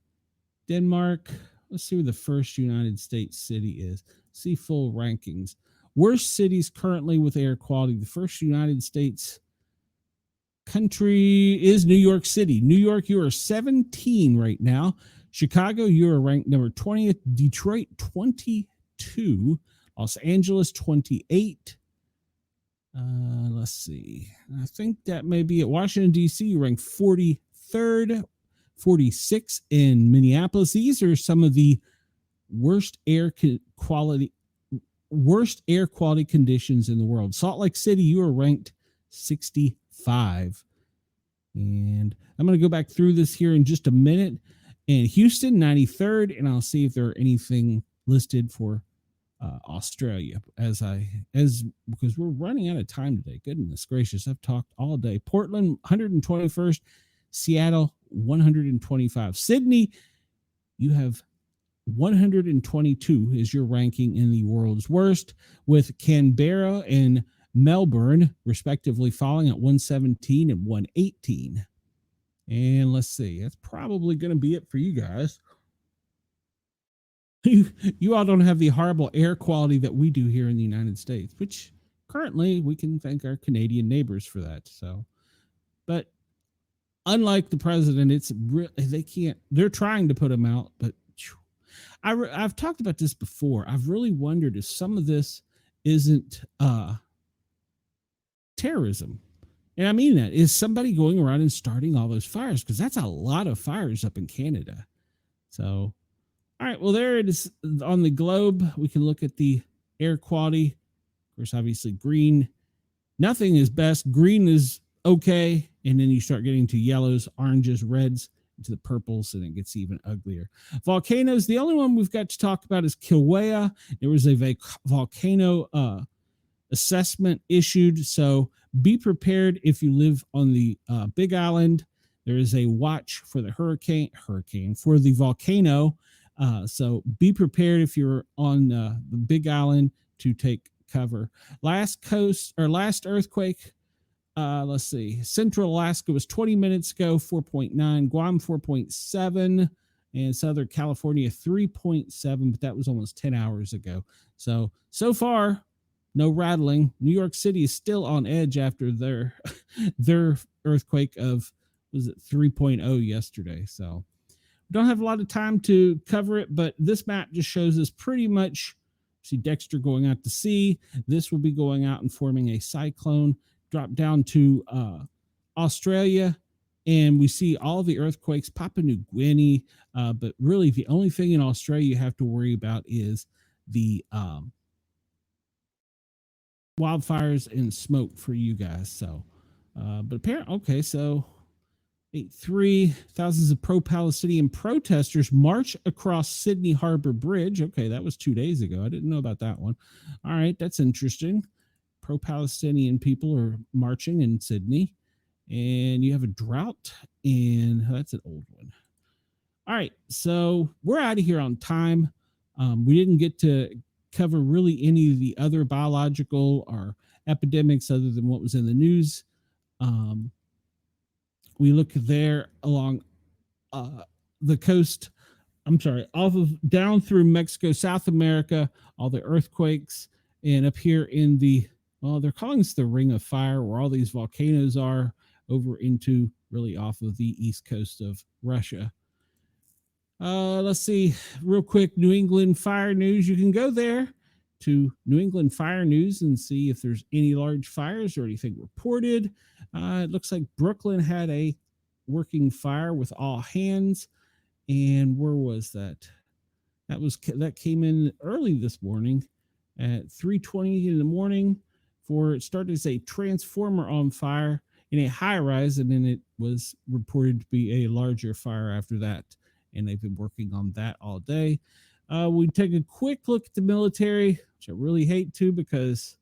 Speaker 1: Denmark. Let's see where the first United States city is. See full rankings. Worst cities currently with air quality. The first United States country is New York City. New York, you are 17 right now. Chicago, you are ranked number 20th. Detroit, 22. Los Angeles, 28. Let's see. I think that may be at Washington, D.C., ranked 43rd, 46 in Minneapolis. These are some of the worst air quality conditions in the world. Salt Lake City, you are ranked 65. And I'm going to go back through this here in just a minute. And Houston, 93rd, and I'll see if there are anything listed for Australia because we're running out of time today. Goodness gracious, I've talked all day. Portland, 121st. Seattle, 125. Sydney, you have 122 is your ranking in the world's worst, with Canberra and Melbourne respectively falling at 117 and 118. And let's see, that's probably going to be it for you guys. You all don't have the horrible air quality that we do here in the United States, which currently we can thank our Canadian neighbors for that. So, but unlike the president, they're trying to put them out, but I've talked about this before. I've really wondered if some of this isn't terrorism. And I mean that. Is somebody going around and starting all those fires? Because that's a lot of fires up in Canada. So, all right. Well, there it is on the globe. We can look at the air quality. Of course, obviously green. Nothing is best. Green is okay. And then you start getting to yellows, oranges, reds, into the purples, and it gets even uglier. Volcanoes, the only one we've got to talk about is Kilauea. There was a volcano assessment issued, so be prepared if you live on the Big Island. There is a watch for the hurricane for the volcano, so be prepared if you're on the Big Island to take cover. Last earthquake, let's see, Central Alaska was 20 minutes ago, 4.9, Guam 4.7, and Southern California 3.7, but that was almost 10 hours ago. So far, no rattling. New York City is still on edge after their earthquake of, was it 3.0 yesterday. So we don't have a lot of time to cover it, but this map just shows us pretty much, see Dexter going out to sea. This will be going out and forming a cyclone, drop down to Australia, and we see all the earthquakes, Papua New Guinea, but really the only thing in Australia you have to worry about is the wildfires and smoke for you guys. So, but apparently, okay, so 8-3, thousands of pro-Palestinian protesters march across Sydney Harbor Bridge. Okay, that was 2 days ago. I didn't know about that one. All right, that's interesting. Pro-Palestinian people are marching in Sydney. and you have a drought, and that's an old one. All right, so we're out of here on time. We didn't get to cover really any of the other biological or epidemics other than what was in the news. We look there along the coast. I'm sorry, off of down through Mexico, South America, all the earthquakes, and up here in the, well, they're calling this the Ring of Fire, where all these volcanoes are, over into really off of the east coast of Russia. Let's see, real quick, New England Fire News. You can go there to New England Fire News and see if there's any large fires or anything reported. It looks like Brooklyn had a working fire with all hands. And where was that? That came in early this morning at 3:20 in the morning. It started as a transformer on fire in a high rise, and then it was reported to be a larger fire after that. And they've been working on that all day. We take a quick look at the military, which I really hate to because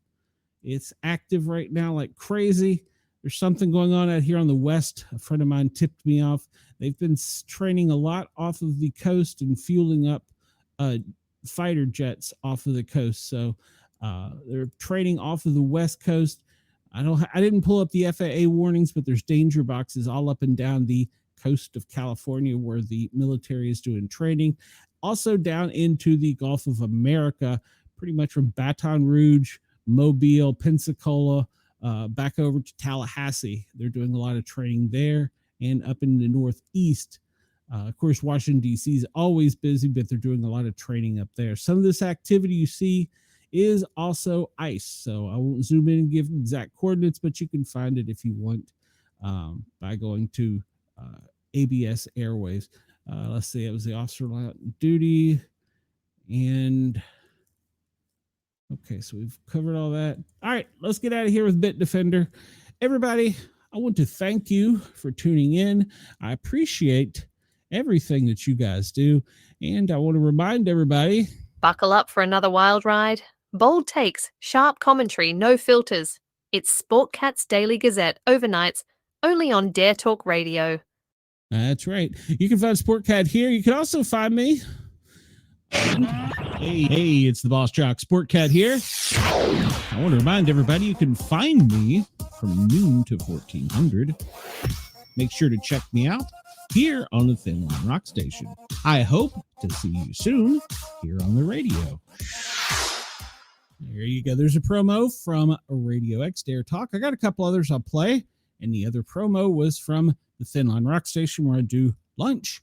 Speaker 1: it's active right now like crazy. There's something going on out here on the west. A friend of mine tipped me off. They've been training a lot off of the coast and fueling up fighter jets off of the coast. So they're training off of the west coast. I didn't pull up the FAA warnings, but there's danger boxes all up and down the coast of California where the military is doing training. Also down into the Gulf of America, pretty much from Baton Rouge, Mobile, Pensacola, back over to Tallahassee. They're doing a lot of training there and up in the Northeast. Of course, Washington, D.C. is always busy, but they're doing a lot of training up there. Some of this activity you see is also ice. So I won't zoom in and give exact coordinates, but you can find it if you want by going to ABS Airways. Let's see, it was the officer on duty. And okay, so we've covered all that. All right, let's get out of here with Bit Defender. Everybody, I want to thank you for tuning in. I appreciate everything that you guys do. And I want to remind everybody,
Speaker 4: buckle up for another wild ride. Bold takes, sharp commentary, no filters. It's Sportcat's Daily Gazette, overnights, only on Dare Talk Radio.
Speaker 1: That's right. You can find Sportcat here. You can also find me. Hey, it's the Boss Jock Sportcat here. I want to remind everybody you can find me from noon to 1400. Make sure to check me out here on the Thin Line Rock Station. I hope to see you soon here on the radio. There you go. There's a promo from Radio X Dare Talk. I got a couple others I'll play, and the other promo was from the Thin Line Rock Station, where I do lunch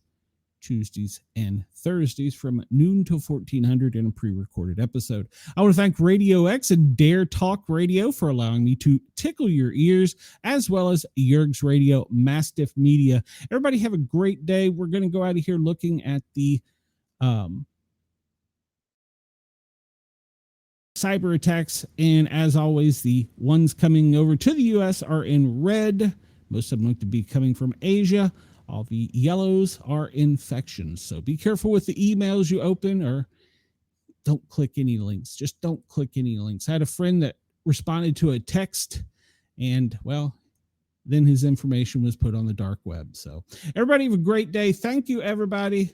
Speaker 1: Tuesdays and Thursdays from noon to 1400 in a pre-recorded episode. I want to thank Radio X and Dare Talk Radio for allowing me to tickle your ears, as well as Yerg's Radio, Mastiff Media. Everybody have a great day. We're going to go out of here looking at the cyber attacks, and as always, the ones coming over to the U.S. are in red. Most of them look to be coming from Asia. All the yellows are infections. So be careful with the emails you open, or don't click any links. Just don't click any links. I had a friend that responded to a text, and, well, then his information was put on the dark web. So everybody have a great day. Thank you, everybody.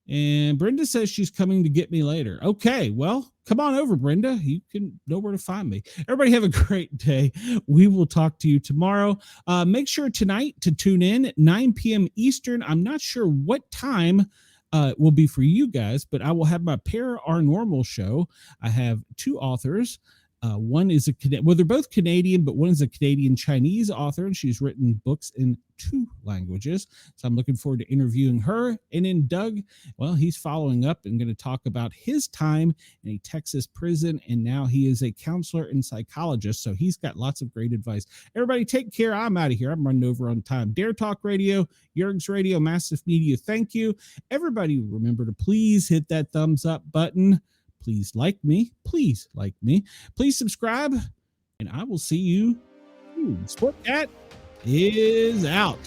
Speaker 1: And Brenda says she's coming to get me later. Okay, well, come on over, Brenda. You can know where to find me. Everybody have a great day. We will talk to you tomorrow. Make sure tonight to tune in at 9 p.m. Eastern. I'm not sure what time will be for you guys, but I will have my Paranormal show. I have two authors. One is they're both Canadian, but one is a Canadian Chinese author, and she's written books in 2 languages. So I'm looking forward to interviewing her. And then Doug, well, he's following up and going to talk about his time in a Texas prison, and now he is a counselor and psychologist. So he's got lots of great advice. Everybody take care. I'm out of here. I'm running over on time. Dare Talk Radio, Yerg's Radio, Massive Media. Thank you. Everybody remember to please hit that thumbs up button. Please like me. Please like me. Please subscribe. And I will see you soon. Sportcat is out.